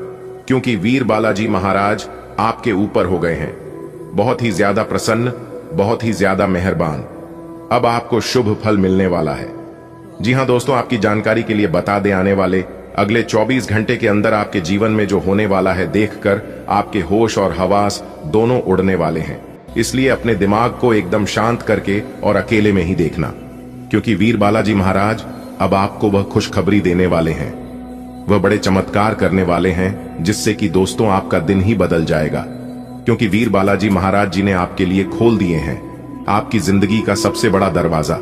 [SPEAKER 1] क्योंकि वीर बालाजी महाराज आपके ऊपर हो गए हैं, बहुत ही ज्यादा प्रसन्न, बहुत ही ज्यादा मेहरबान। अब आपको शुभ फल मिलने वाला है। जी हां दोस्तों, आपकी जानकारी के लिए बता दें, आने वाले अगले 24 घंटे के अंदर आपके जीवन में जो होने वाला है, देखकर आपके होश और हवास दोनों उड़ने वाले हैं। इसलिए अपने दिमाग को एकदम शांत करके और अकेले में ही देखना, क्योंकि वीर बालाजी महाराज अब आपको वह खुशखबरी देने वाले हैं, वह बड़े चमत्कार करने वाले हैं, जिससे कि दोस्तों आपका दिन ही बदल जाएगा। क्योंकि वीर बालाजी महाराज जी ने आपके लिए खोल दिए हैं आपकी जिंदगी का सबसे बड़ा दरवाजा।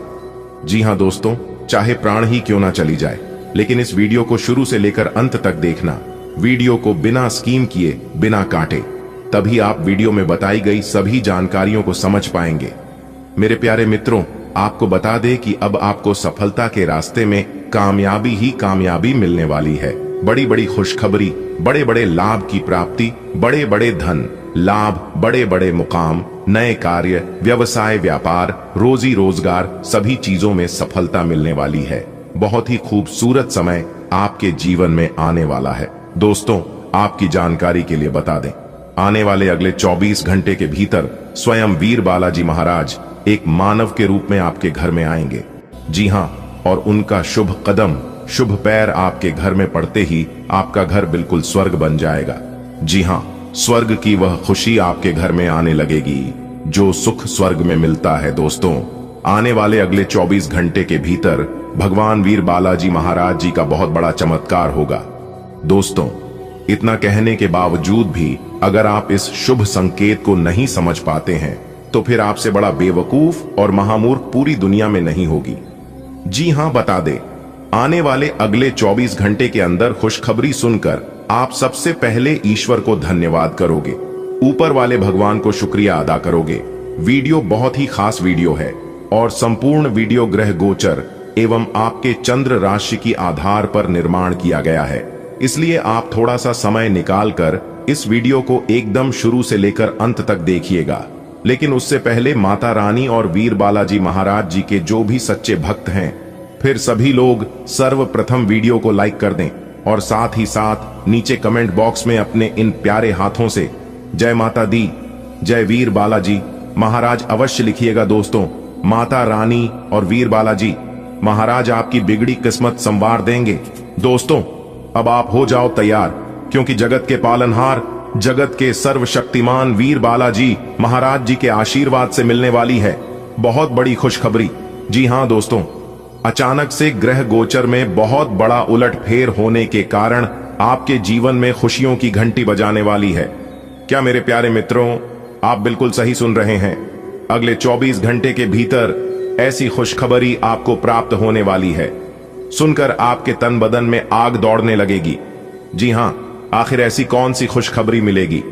[SPEAKER 1] जी हां दोस्तों, चाहे प्राण ही क्यों ना चली जाए, लेकिन इस वीडियो को शुरू से लेकर अंत तक देखना। वीडियो को बिना स्कीम किए, बिना काटे, तभी आप वीडियो में बताई गई सभी जानकारियों को समझ पाएंगे। मेरे प्यारे मित्रों, आपको बता दें कि अब आपको सफलता के रास्ते में कामयाबी ही कामयाबी मिलने वाली है। बड़ी बड़ी खुशखबरी, बड़े बड़े लाभ की प्राप्ति, बड़े बड़े धन लाभ, बड़े बड़े मुकाम, नए कार्य, व्यवसाय, व्यापार, रोजी रोजगार, सभी चीजों में सफलता मिलने वाली है। बहुत ही खूबसूरत समय आपके जीवन में आने वाला है। दोस्तों, आपकी जानकारी के लिए बता दें, आने वाले अगले 24 घंटे के भीतर स्वयं वीर बालाजी महाराज एक मानव के रूप में आपके घर में आएंगे। जी हां, और उनका शुभ कदम, शुभ पैर आपके घर में पड़ते ही आपका घर बिल्कुल स्वर्ग बन जाएगा। जी हां, स्वर्ग की वह खुशी आपके घर में आने लगेगी, जो सुख स्वर्ग में मिलता है। दोस्तों, आने वाले अगले 24 घंटे के भीतर भगवान वीर बालाजी महाराज जी का बहुत बड़ा चमत्कार होगा। दोस्तों, इतना कहने के बावजूद भी अगर आप इस शुभ संकेत को नहीं समझ पाते हैं, तो फिर आपसे बड़ा बेवकूफ और महामूर्ख पूरी दुनिया में नहीं होगी। जी हां, बता दे, आने वाले अगले 24 घंटे के अंदर खुशखबरी सुनकर आप सबसे पहले ईश्वर को धन्यवाद करोगे, ऊपर वाले भगवान को शुक्रिया अदा करोगे। वीडियो बहुत ही खास वीडियो है और संपूर्ण वीडियो ग्रह गोचर एवं आपके चंद्र राशि की आधार पर निर्माण किया गया है। इसलिए आप थोड़ा सा समय निकालकर इस वीडियो को एकदम शुरू से लेकर अंत तक देखिएगा। लेकिन उससे पहले माता रानी और वीर बालाजी महाराज जी के जो भी सच्चे भक्त हैं, फिर सभी लोग सर्वप्रथम वीडियो को लाइक कर दें और साथ ही साथ नीचे कमेंट बॉक्स में अपने इन प्यारे हाथों से जय माता दी, जय वीर बालाजी महाराज अवश्य लिखिएगा। दोस्तों, माता रानी और वीर बालाजी महाराज आपकी बिगड़ी किस्मत संवार देंगे। दोस्तों, अब आप हो जाओ तैयार, क्योंकि जगत के पालनहार, जगत के सर्वशक्तिमान वीर बालाजी महाराज जी के आशीर्वाद से मिलने वाली है बहुत बड़ी खुशखबरी। जी हां दोस्तों, अचानक से ग्रह गोचर में बहुत बड़ा उलटफेर होने के कारण आपके जीवन में खुशियों की घंटी बजाने वाली है। क्या मेरे प्यारे मित्रों, आप बिल्कुल सही सुन रहे हैं। अगले 24 घंटे के भीतर ऐसी खुशखबरी आपको प्राप्त होने वाली है। सुनकर आपके तन बदन में आग दौड़ने लगेगी। जी हां, आखिर ऐसी कौन सी खुशखबरी मिलेगी,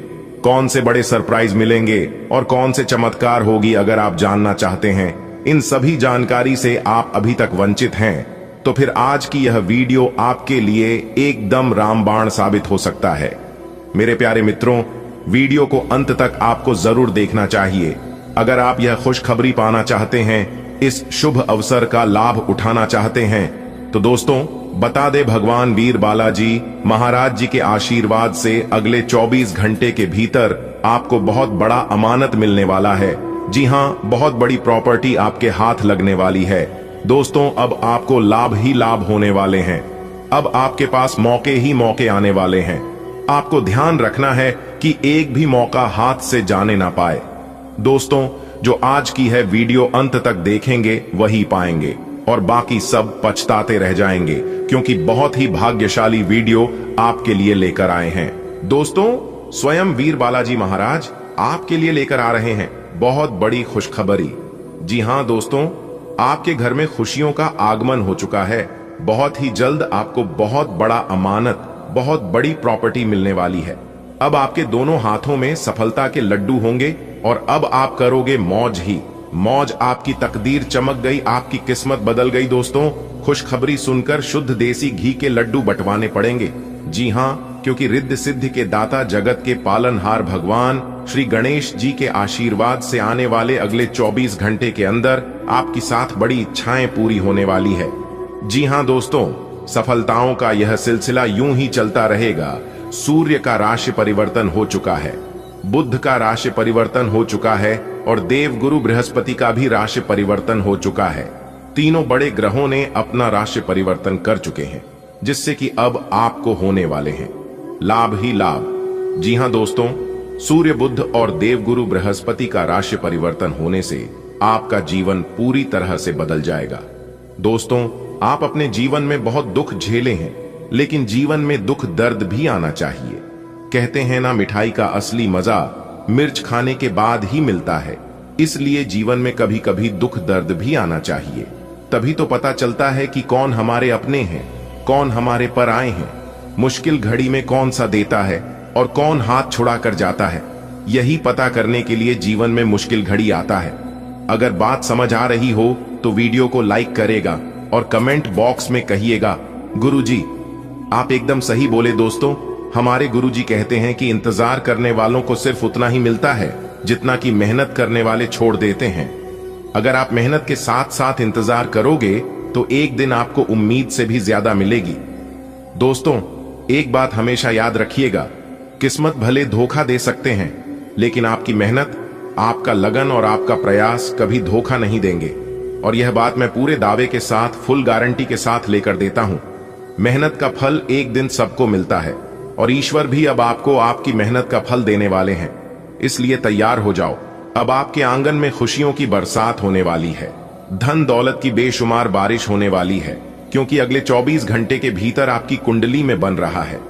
[SPEAKER 1] कौन से बड़े सरप्राइज मिलेंगे और कौन से चमत्कार होगी, अगर आप जानना चाहते हैं, इन सभी जानकारी से आप अभी तक वंचित हैं, तो फिर आज की यह वीडियो आपके लिए एकदम रामबाण साबित हो सकता है। मेरे प्यारे मित्रों, वीडियो को अंत तक आपको जरूर देखना चाहिए। अगर आप यह खुशखबरी पाना चाहते हैं, इस शुभ अवसर का लाभ उठाना चाहते हैं, तो दोस्तों बता दे, भगवान वीर बालाजी महाराज जी के आशीर्वाद से अगले 24 घंटे के भीतर आपको बहुत बड़ा अमानत मिलने वाला है। जी हाँ, बहुत बड़ी प्रॉपर्टी आपके हाथ लगने वाली है। दोस्तों, अब आपको लाभ ही लाभ होने वाले हैं। अब आपके पास मौके ही मौके आने वाले हैं। आपको ध्यान रखना है कि एक भी मौका हाथ से जाने ना पाए। दोस्तों, जो आज की है वीडियो अंत तक देखेंगे वही पाएंगे, और बाकी सब पछताते रह जाएंगे, क्योंकि बहुत ही भाग्यशाली वीडियो आपके लिए लेकर आए हैं। दोस्तों, स्वयं वीर बालाजी महाराज आपके लिए लेकर आ रहे हैं बहुत बड़ी खुशखबरी। जी हां दोस्तों, आपके घर में खुशियों का आगमन हो चुका है। बहुत ही जल्द आपको बहुत बड़ा अमानत, बहुत बड़ी प्रॉपर्टी मिलने वाली है। अब आपके दोनों हाथों में सफलता के लड्डू होंगे और अब आप करोगे मौज ही मौज। आपकी तकदीर चमक गई, आपकी किस्मत बदल गई। दोस्तों, खुशखबरी सुनकर शुद्ध देसी घी के लड्डू बंटवाने पड़ेंगे। जी हाँ, क्योंकि रिद्ध सिद्धि के दाता, जगत के पालनहार भगवान श्री गणेश जी के आशीर्वाद से आने वाले अगले 24 घंटे के अंदर आपकी 7 बड़ी इच्छाएं पूरी होने वाली है। जी हाँ दोस्तों, सफलताओं का यह सिलसिला यूं ही चलता रहेगा। सूर्य का राशि परिवर्तन हो चुका है, बुध का राशि परिवर्तन हो चुका है और देव गुरु बृहस्पति का भी राशि परिवर्तन हो चुका है। तीनों बड़े ग्रहों ने अपना राशि परिवर्तन कर चुके हैं, जिससे कि अब आपको होने वाले हैं लाभ ही लाभ। जी हां दोस्तों, सूर्य, बुध और देवगुरु बृहस्पति का राशि परिवर्तन होने से आपका जीवन पूरी तरह से बदल जाएगा। दोस्तों, आप अपने जीवन में बहुत दुख झेले हैं, लेकिन जीवन में दुख दर्द भी आना चाहिए। कहते हैं ना, मिठाई का असली मजा मिर्च खाने के बाद ही मिलता है। इसलिए जीवन में कभी कभी दुख दर्द भी आना चाहिए। तभी तो पता चलता है कि कौन हमारे अपने हैं, कौन हमारे पराए हैं। मुश्किल घड़ी में कौन सा देता है और कौन हाथ छुड़ा कर जाता है, यही पता करने के लिए जीवन में मुश्किल घड़ी आता है। अगर बात समझ आ रही हो तो वीडियो को लाइक करेगा और कमेंट बॉक्स में कहिएगा, गुरुजी आप एकदम सही बोले। दोस्तों, हमारे गुरुजी कहते हैं कि इंतजार करने वालों को सिर्फ उतना ही मिलता है जितना कि मेहनत करने वाले छोड़ देते हैं। अगर आप मेहनत के साथ साथ इंतजार करोगे तो एक दिन आपको उम्मीद से भी ज्यादा मिलेगी। दोस्तों, एक बात हमेशा याद रखिएगा, किस्मत भले धोखा दे सकते हैं, लेकिन आपकी मेहनत, आपका लगन और आपका प्रयास कभी धोखा नहीं देंगे। और यह बात मैं पूरे दावे के साथ, फुल गारंटी के साथ लेकर देता हूं। मेहनत का फल एक दिन सबको मिलता है और ईश्वर भी अब आपको आपकी मेहनत का फल देने वाले हैं। इसलिए तैयार हो जाओ, अब आपके आंगन में खुशियों की बरसात होने वाली है। धन दौलत की बेशुमार बारिश होने वाली है, क्योंकि अगले 24 घंटे के भीतर आपकी कुंडली में बन रहा है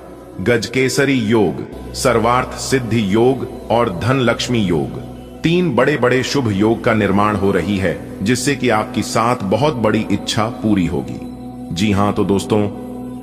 [SPEAKER 1] गजकेसरी योग, सर्वार्थ सिद्धि योग और धन लक्ष्मी योग। 3 बड़े बड़े शुभ योग का निर्माण हो रही है, जिससे कि आपकी 7 बहुत बड़ी इच्छा पूरी होगी। जी हां तो दोस्तों,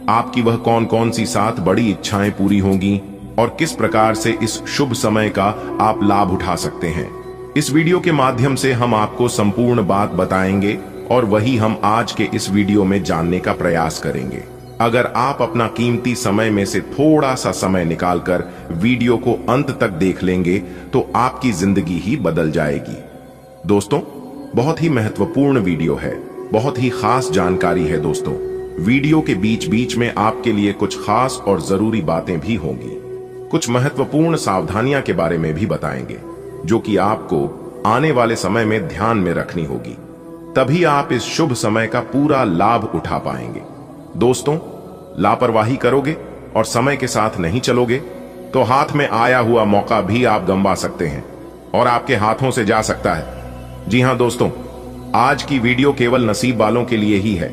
[SPEAKER 1] आपकी वह कौन कौन सी 7 बड़ी इच्छाएं पूरी होंगी और किस प्रकार से इस शुभ समय का आप लाभ उठा सकते हैं, इस वीडियो के माध्यम से हम आपको संपूर्ण बात बताएंगे और वही हम आज के इस वीडियो में जानने का प्रयास करेंगे। अगर आप अपना कीमती समय में से थोड़ा सा समय निकालकर वीडियो को अंत तक देख लेंगे तो आपकी जिंदगी ही बदल जाएगी। दोस्तों, बहुत ही महत्वपूर्ण वीडियो है, बहुत ही खास जानकारी है। दोस्तों, वीडियो के बीच बीच में आपके लिए कुछ खास और जरूरी बातें भी होंगी, कुछ महत्वपूर्ण सावधानियां के बारे में भी बताएंगे, जो कि आपको आने वाले समय में ध्यान में रखनी होगी। तभी आप इस शुभ समय का पूरा लाभ उठा पाएंगे। दोस्तों, लापरवाही करोगे और समय के साथ नहीं चलोगे तो हाथ में आया हुआ मौका भी आप गंवा सकते हैं और आपके हाथों से जा सकता है। जी हां दोस्तों, आज की वीडियो केवल नसीब वालों के लिए ही है।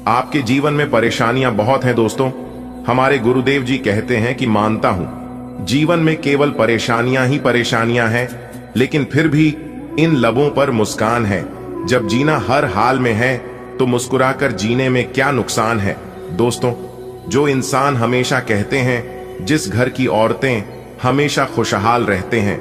[SPEAKER 1] आपके जीवन में परेशानियां बहुत हैं दोस्तों। हमारे गुरुदेव जी कहते हैं कि मानता हूं जीवन में केवल परेशानियां ही परेशानियां हैं, लेकिन फिर भी इन लबों पर मुस्कान है। जब जीना हर हाल में है तो मुस्कुराकर जीने में क्या नुकसान है। दोस्तों, जो इंसान हमेशा कहते हैं जिस घर की औरतें हमेशा खुशहाल रहते हैं,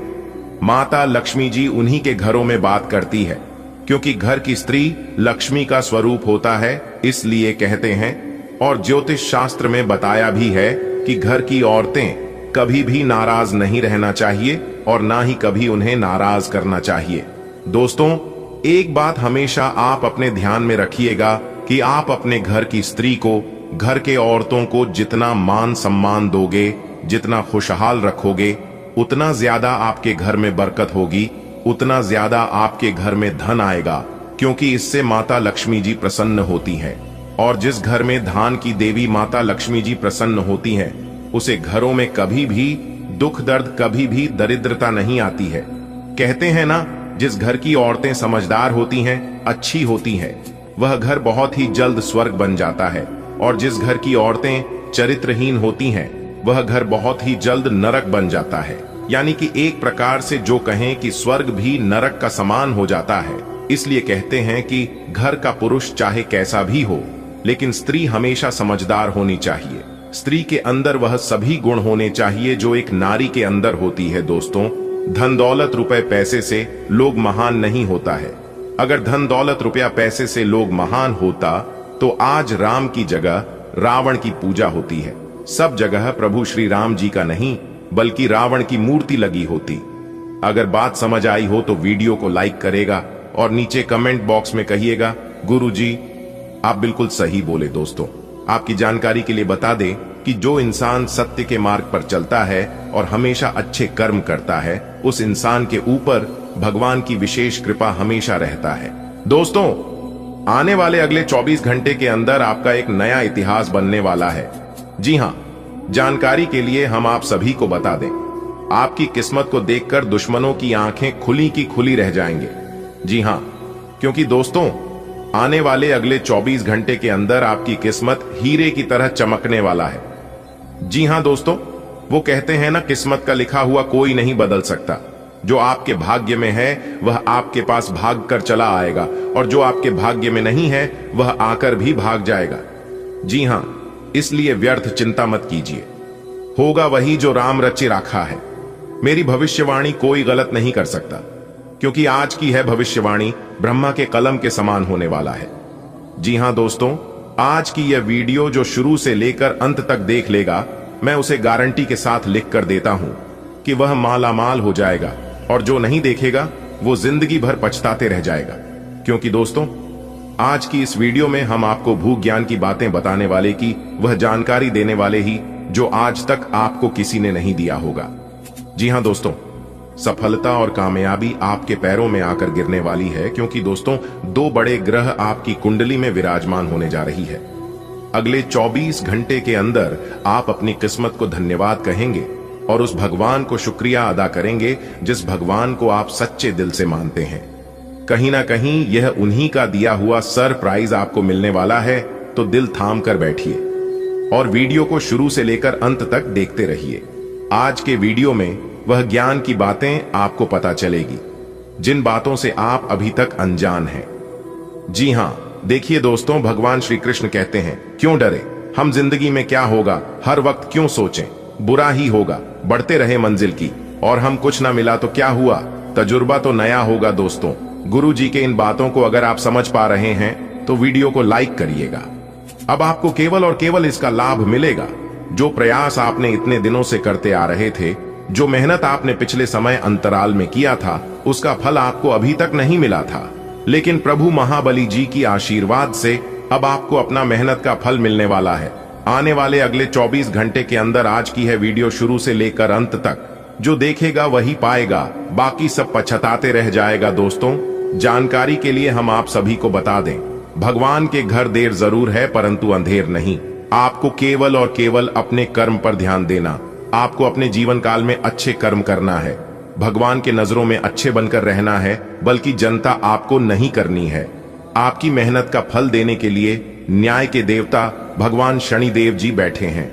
[SPEAKER 1] माता लक्ष्मी जी उन्हीं के घरों में बात करती है, क्योंकि घर की स्त्री लक्ष्मी का स्वरूप होता है। इसलिए कहते हैं और ज्योतिष शास्त्र में बताया भी है कि घर की औरतें कभी भी नाराज नहीं रहना चाहिए और ना ही कभी उन्हें नाराज करना चाहिए। दोस्तों, एक बात हमेशा आप अपने ध्यान में रखिएगा कि आप अपने घर की स्त्री को, घर के औरतों को जितना मान सम्मान दोगे, जितना खुशहाल रखोगे, उतना ज्यादा आपके घर में बरकत होगी, उतना ज्यादा आपके घर में धन आएगा, क्योंकि इससे माता लक्ष्मी जी प्रसन्न होती हैं। और जिस घर में धान की देवी माता लक्ष्मी जी प्रसन्न होती हैं, उसे घरों में कभी भी दुख दर्द, कभी भी दरिद्रता नहीं आती है। कहते हैं ना, जिस घर की औरतें समझदार होती हैं, अच्छी होती हैं, वह घर बहुत ही जल्द स्वर्ग बन जाता है। और जिस घर की औरतें चरित्रहीन होती हैं, वह घर बहुत ही जल्द नरक बन जाता है। यानी कि एक प्रकार से जो कहें कि स्वर्ग भी नरक का समान हो जाता है। इसलिए कहते हैं कि घर का पुरुष चाहे कैसा भी हो, लेकिन स्त्री हमेशा समझदार होनी चाहिए। स्त्री के अंदर वह सभी गुण होने चाहिए जो एक नारी के अंदर होती है। दोस्तों, धन दौलत रुपए पैसे से लोग महान नहीं होता है। अगर धन दौलत रुपया पैसे से लोग महान होता तो आज राम की जगह रावण की पूजा होती है। सब जगह प्रभु श्री राम जी का नहीं, बल्कि रावण की मूर्ति लगी होती। अगर बात समझ आई हो तो वीडियो को लाइक करेगा और नीचे कमेंट बॉक्स में कहिएगा, गुरुजी आप बिल्कुल सही बोले। दोस्तों, आपकी जानकारी के लिए बता दें कि जो इंसान सत्य के मार्ग पर चलता है और हमेशा अच्छे कर्म करता है, उस इंसान के ऊपर भगवान की विशेष कृपा हमेशा रहता है। दोस्तों, आने वाले अगले 24 घंटे के अंदर आपका एक नया इतिहास बनने वाला है। जी हां, जानकारी के लिए हम आप सभी को बता दें, आपकी किस्मत को देखकर दुश्मनों की आंखें खुली की खुली रह जाएंगे। जी हां, क्योंकि दोस्तों, आने वाले अगले 24 घंटे के अंदर आपकी किस्मत हीरे की तरह चमकने वाला है। जी हां दोस्तों, वो कहते हैं ना, किस्मत का लिखा हुआ कोई नहीं बदल सकता। जो आपके भाग्य में है वह आपके पास भाग कर चला आएगा, और जो आपके भाग्य में नहीं है वह आकर भी भाग जाएगा। जी हां, इसलिए व्यर्थ चिंता मत कीजिए। होगा वही जो राम रचे राखा है। मेरी भविष्यवाणी कोई गलत नहीं कर सकता, क्योंकि आज की है भविष्यवाणी ब्रह्मा के कलम के समान होने वाला है। जी हां दोस्तों, आज की यह वीडियो जो शुरू से लेकर अंत तक देख लेगा, मैं उसे गारंटी के साथ लिख कर देता हूं कि वह मालामाल हो जाएगा, और जो नहीं देखेगा वो जिंदगी भर पछताते रह जाएगा। क्योंकि दोस्तों, आज की इस वीडियो में हम आपको भू ज्ञान की बातें बताने वाले की वह जानकारी देने वाले ही जो आज तक आपको किसी ने नहीं दिया होगा। जी हां दोस्तों, सफलता और कामयाबी आपके पैरों में आकर गिरने वाली है, क्योंकि दोस्तों, 2 बड़े ग्रह आपकी कुंडली में विराजमान होने जा रही है। अगले 24 घंटे के अंदर आप अपनी किस्मत को धन्यवाद कहेंगे और उस भगवान को शुक्रिया अदा करेंगे जिस भगवान को आप सच्चे दिल से मानते हैं। कहीं ना कहीं यह उन्हीं का दिया हुआ सरप्राइज आपको मिलने वाला है। तो दिल थाम कर बैठिए और वीडियो को शुरू से लेकर अंत तक देखते रहिए। आज के वीडियो में वह ज्ञान की बातें आपको पता चलेगी जिन बातों से आप अभी तक अनजान हैं। जी हां, देखिए दोस्तों, भगवान श्री कृष्ण कहते हैं, क्यों डरे, हम जिंदगी में क्या होगा हर वक्त क्यों सोचें, बुरा ही होगा, बढ़ते रहे मंजिल की, और हम कुछ ना मिला तो क्या हुआ, तजुर्बा तो नया होगा। दोस्तों, गुरु जी के इन बातों को अगर आप समझ पा रहे हैं तो वीडियो को लाइक करिएगा। अब आपको केवल और केवल इसका लाभ मिलेगा। जो प्रयास आपने इतने दिनों से करते आ रहे थे, जो मेहनत आपने पिछले समय अंतराल में किया था, उसका फल आपको अभी तक नहीं मिला था, लेकिन प्रभु महाबली जी की आशीर्वाद से अब आपको अपना मेहनत का फल मिलने वाला है। आने वाले अगले 24 घंटे के अंदर आज की है वीडियो शुरू से लेकर अंत तक। जो देखेगा वही पाएगा, बाकी सब पछताते रह जाएगा। दोस्तों, जानकारी के लिए हम आप सभी को बता दें, भगवान के घर देर जरूर है परंतु अंधेर नहीं। आपको केवल और केवल अपने कर्म पर ध्यान देना, आपको अपने जीवन काल में अच्छे कर्म करना है, भगवान के नजरों में अच्छे बनकर रहना है, बल्कि जनता आपको नहीं करनी है। आपकी मेहनत का फल देने के लिए न्याय के देवता भगवान शनिदेव जी बैठे हैं।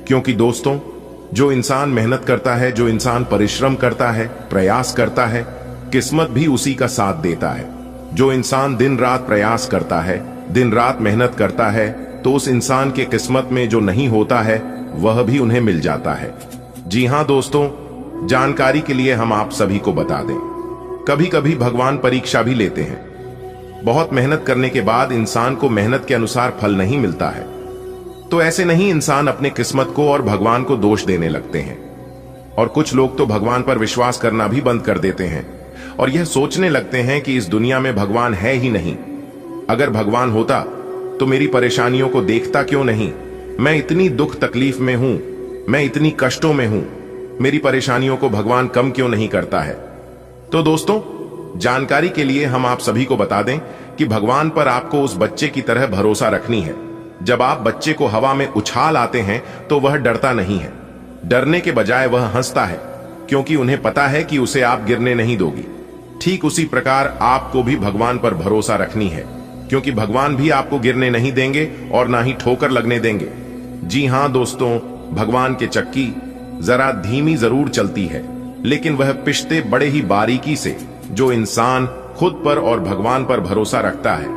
[SPEAKER 1] क्योंकि दोस्तों, जो इंसान मेहनत करता है, जो इंसान परिश्रम करता है, प्रयास करता है, किस्मत भी उसी का साथ देता है। जो इंसान दिन रात प्रयास करता है, दिन रात मेहनत करता है, तो उस इंसान के किस्मत में जो नहीं होता है वह भी उन्हें मिल जाता है। जी हां दोस्तों, जानकारी के लिए हम आप सभी को बता दें, कभी कभी भगवान परीक्षा भी लेते हैं। बहुत मेहनत करने के बाद इंसान को मेहनत के अनुसार फल नहीं मिलता है, तो ऐसे नहीं इंसान अपने किस्मत को और भगवान को दोष देने लगते हैं। और कुछ लोग तो भगवान पर विश्वास करना भी बंद कर देते हैं और यह सोचने लगते हैं कि इस दुनिया में भगवान है ही नहीं। अगर भगवान होता तो मेरी परेशानियों को देखता क्यों नहीं? मैं इतनी दुख तकलीफ में हूं, मैं इतनी कष्टों में हूं, मेरी परेशानियों को भगवान कम क्यों नहीं करता है? तो दोस्तों, जानकारी के लिए हम आप सभी को बता दें कि भगवान पर आपको उस बच्चे की तरह भरोसा रखनी है। जब आप बच्चे को हवा में उछाल आते हैं तो वह डरता नहीं है, डरने के बजाय वह हंसता है, क्योंकि उन्हें पता है कि उसे आप गिरने नहीं दोगी। ठीक उसी प्रकार आपको भी भगवान पर भरोसा रखनी है, क्योंकि भगवान भी आपको गिरने नहीं देंगे और ना ही ठोकर लगने देंगे। जी हां दोस्तों, भगवान के चक्की जरा धीमी जरूर चलती है, लेकिन वह पिछते बड़े ही बारीकी से। जो इंसान खुद पर और भगवान पर भरोसा रखता है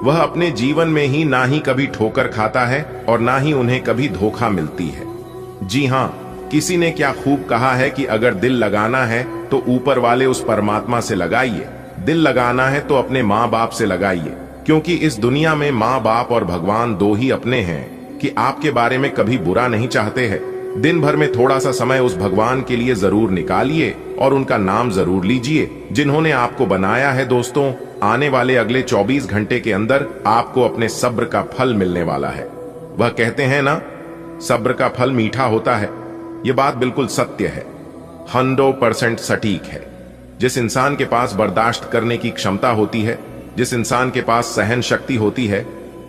[SPEAKER 1] वह अपने जीवन में ही ना ही कभी ठोकर खाता है और ना ही उन्हें कभी धोखा मिलती है। जी हां, किसी ने क्या खूब कहा है कि अगर दिल लगाना है तो ऊपर वाले उस परमात्मा से लगाइए, दिल लगाना है तो अपने माँ बाप से लगाइए, क्योंकि इस दुनिया में माँ बाप और भगवान दो ही अपने हैं कि आपके बारे में कभी बुरा नहीं चाहते हैं। दिन भर में थोड़ा सा समय उस भगवान के लिए जरूर निकालिए और उनका नाम जरूर लीजिए, जिन्होंने आपको बनाया है। दोस्तों, आने वाले अगले 24 घंटे के अंदर आपको अपने सब्र का फल मिलने वाला है। वह कहते हैं ना, सब्र का फल मीठा होता है। यह बात बिल्कुल सत्य है, 100% सटीक है। जिस इंसान के पास बर्दाश्त करने की क्षमता होती है, जिस इंसान के पास सहन शक्ति होती है,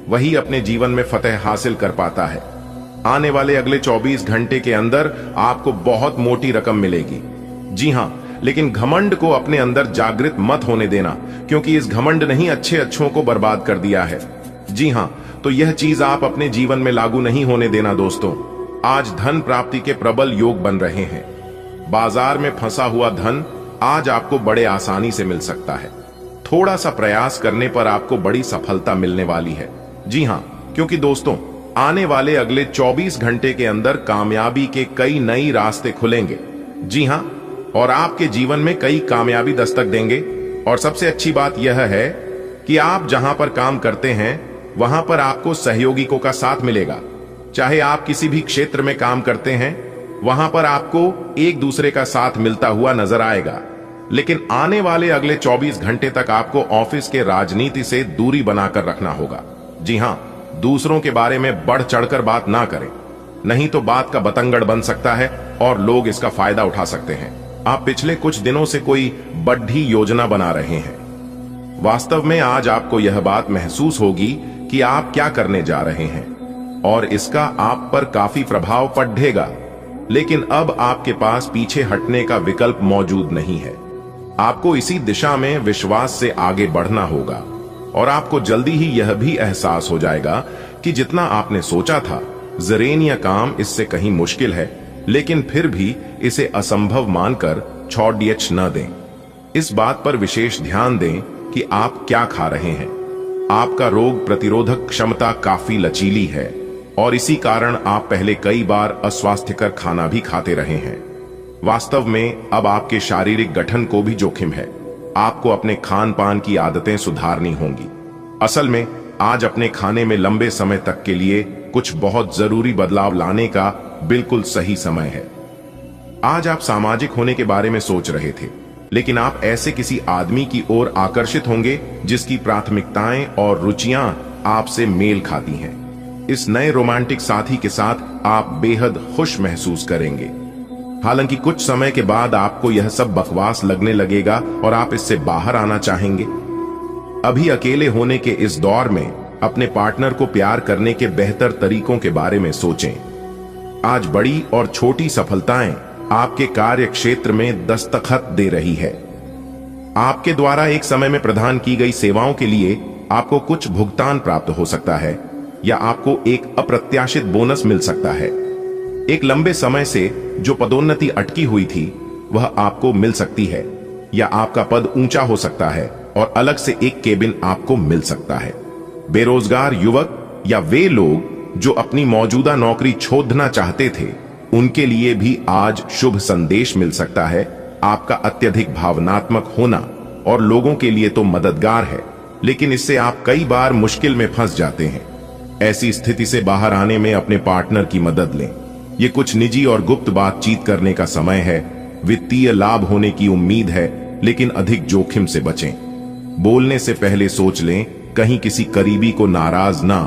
[SPEAKER 1] वही अपने जीवन में फतेह हासिल कर पाता है। आने वाले अगले 24 घंटे के अंदर आपको बहुत मोटी रकम मिलेगी। जी हां, लेकिन घमंड को अपने अंदर जागृत मत होने देना, क्योंकि इस घमंड ने ही अच्छों को बर्बाद कर दिया है। जी हां, तो यह चीज आप अपने जीवन में लागू नहीं होने देना। दोस्तों, आज धन प्राप्ति के प्रबल योग बन रहे हैं। बाजार में फंसा हुआ धन आज आपको बड़े आसानी से मिल सकता है। थोड़ा सा प्रयास करने पर आपको बड़ी सफलता मिलने वाली है। जी हां, क्योंकि दोस्तों, आने वाले अगले 24 घंटे के अंदर कामयाबी के कई नई रास्ते खुलेंगे। जी हां, और आपके जीवन में कई कामयाबी दस्तक देंगे। और सबसे अच्छी बात यह है कि आप जहां पर काम करते हैं वहां पर आपको सहयोगियों का साथ मिलेगा। चाहे आप किसी भी क्षेत्र में काम करते हैं, वहां पर आपको एक दूसरे का साथ मिलता हुआ नजर आएगा। लेकिन आने वाले अगले 24 घंटे तक आपको ऑफिस के राजनीति से दूरी बनाकर रखना होगा। जी हां, दूसरों के बारे में बढ़ चढ़कर बात ना करें, नहीं तो बात का बतंगड़ बन सकता है और लोग इसका फायदा उठा सकते हैं। आप पिछले कुछ दिनों से कोई बड़ी योजना बना रहे हैं। वास्तव में आज आपको यह बात महसूस होगी कि आप क्या करने जा रहे हैं और इसका आप पर काफी प्रभाव पड़ेगा। लेकिन अब आपके पास पीछे हटने का विकल्प मौजूद नहीं है। आपको इसी दिशा में विश्वास से आगे बढ़ना होगा और आपको जल्दी ही यह भी एहसास हो जाएगा कि जितना आपने सोचा था, जरेनिया काम इससे कहीं मुश्किल है, लेकिन फिर भी इसे असंभव मानकर छोड़ न दें। इस बात पर विशेष ध्यान दें कि आप क्या खा रहे हैं। आपका रोग प्रतिरोधक क्षमता काफी लचीली है और इसी कारण आप पहले कई बार अस्वास्थ्यकर खाना भी खाते रहे हैं। वास्तव में अब आपके शारीरिक गठन को भी जोखिम है। आपको अपने खान पान की आदतें सुधारनी होंगी। असल में आज अपने खाने में लंबे समय तक के लिए कुछ बहुत जरूरी बदलाव लाने का बिल्कुल सही समय है। आज आप सामाजिक होने के बारे में सोच रहे थे, लेकिन आप ऐसे किसी आदमी की ओर आकर्षित होंगे जिसकी प्राथमिकताएं और रुचियां आपसे मेल खाती हैं। इस नए रोमांटिक साथी के साथ आप बेहद खुश महसूस करेंगे। हालांकि कुछ समय के बाद आपको यह सब बकवास लगने लगेगा और आप इससे बाहर आना चाहेंगे। अभी अकेले होने के इस दौर में अपने पार्टनर को प्यार करने के बेहतर तरीकों के बारे में सोचें। आज बड़ी और छोटी सफलताएं आपके कार्य क्षेत्र में दस्तखत दे रही है। आपके द्वारा एक समय में प्रदान की गई सेवाओं के लिए आपको कुछ भुगतान प्राप्त हो सकता है या आपको एक अप्रत्याशित बोनस मिल सकता है। एक लंबे समय से जो पदोन्नति अटकी हुई थी वह आपको मिल सकती है या आपका पद ऊंचा हो सकता है और अलग से एक केबिन आपको मिल सकता है। बेरोजगार युवक या वे लोग जो अपनी मौजूदा नौकरी छोड़ना चाहते थे, उनके लिए भी आज शुभ संदेश मिल सकता है। आपका अत्यधिक भावनात्मक होना और लोगों के लिए तो मददगार है, लेकिन इससे आप कई बार मुश्किल में फंस जाते हैं। ऐसी स्थिति से बाहर आने में अपने पार्टनर की मदद लें। ये कुछ निजी और गुप्त बातचीत करने का समय है। वित्तीय लाभ होने की उम्मीद है, लेकिन अधिक जोखिम से बचें। बोलने से पहले सोच लें, कहीं किसी करीबी को नाराज ना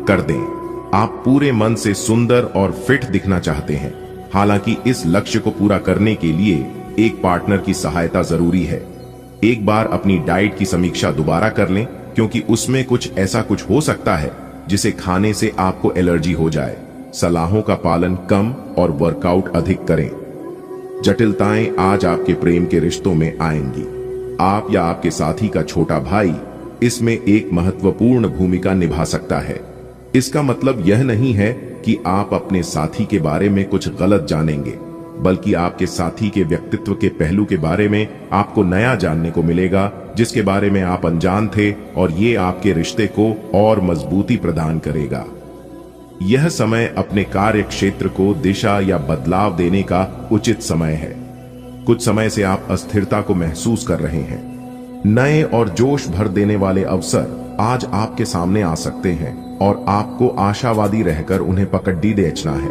[SPEAKER 1] कर दें। आप पूरे मन से सुंदर और फिट दिखना चाहते हैं। हालांकि इस लक्ष्य को पूरा करने के लिए एक पार्टनर की सहायता जरूरी है। एक बार अपनी डाइट की समीक्षा दोबारा कर लें, क्योंकि उसमें कुछ हो सकता है जिसे खाने से आपको एलर्जी हो जाए। सलाहों का पालन कम और वर्कआउट अधिक करें। जटिलताएं आज आपके प्रेम के रिश्तों में आएंगी। आप या आपके साथी का छोटा भाई इसमें एक महत्वपूर्ण भूमिका निभा सकता है। इसका मतलब यह नहीं है कि आप अपने साथी के बारे में कुछ गलत जानेंगे, बल्कि आपके साथी के व्यक्तित्व के पहलू के बारे में आपको नया जानने को मिलेगा, जिसके बारे में आप अनजान थे, और ये आपके रिश्ते को और मजबूती प्रदान करेगा। यह समय अपने कार्य क्षेत्र को दिशा या बदलाव देने का उचित समय है। कुछ समय से आप अस्थिरता को महसूस कर रहे हैं। नए और जोश भर देने वाले अवसर आज आपके सामने आ सकते हैं और आपको आशावादी रहकर उन्हें पकड़ी बेचना है।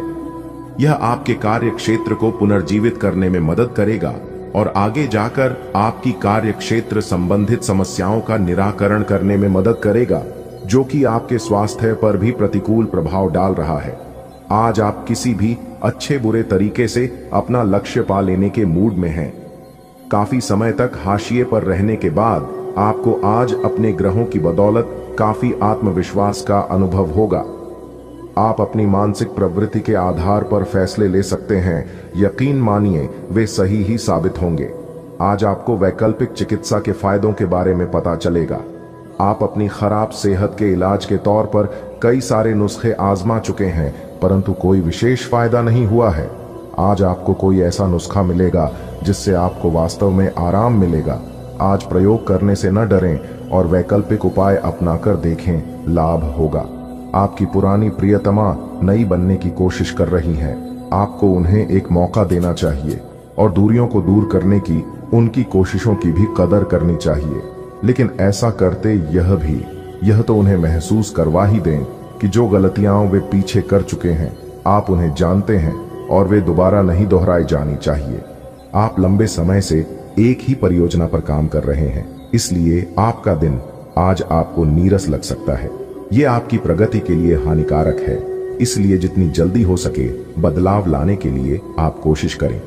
[SPEAKER 1] यह आपके कार्य क्षेत्र को पुनर्जीवित करने में मदद करेगा और आगे जाकर आपकी कार्य क्षेत्र संबंधित समस्याओं का निराकरण करने में मदद करेगा, जो कि आपके स्वास्थ्य पर भी प्रतिकूल प्रभाव डाल रहा है। आज आप किसी भी अच्छे बुरे तरीके से अपना लक्ष्य पा लेने के मूड में हैं। काफी समय तक हाशिए पर रहने के बाद आपको आज अपने ग्रहों की बदौलत काफी आत्मविश्वास का अनुभव होगा। आप अपनी मानसिक प्रवृत्ति के आधार पर फैसले ले सकते हैं। यकीन मानिए, वे सही ही साबित होंगे। आज आपको वैकल्पिक चिकित्सा के फायदों के बारे में पता चलेगा। आप अपनी खराब सेहत के इलाज के तौर पर कई सारे नुस्खे आजमा चुके हैं, परंतु कोई विशेष फायदा नहीं हुआ है। आज आपको कोई ऐसा नुस्खा मिलेगा जिससे आपको वास्तव में आराम मिलेगा। आज प्रयोग करने से न डरें और वैकल्पिक उपाय अपनाकर देखें, लाभ होगा। आपकी पुरानी प्रियतमा नई बनने की कोशिश कर रही हैं। आपको उन्हें एक मौका देना चाहिए और दूरियों को दूर करने की उनकी कोशिशों की भी कदर करनी चाहिए। लेकिन ऐसा करते यह तो उन्हें महसूस करवा ही दें कि जो गलतियां वे पीछे कर चुके हैं, आप उन्हें जानते हैं और वे दोबारा नहीं दोहराई जानी चाहिए। आप लंबे समय से एक ही परियोजना पर काम कर रहे हैं, इसलिए आपका दिन आज आपको नीरस लग सकता है। ये आपकी प्रगति के लिए हानिकारक है, इसलिए जितनी जल्दी हो सके बदलाव लाने के लिए आप कोशिश करें।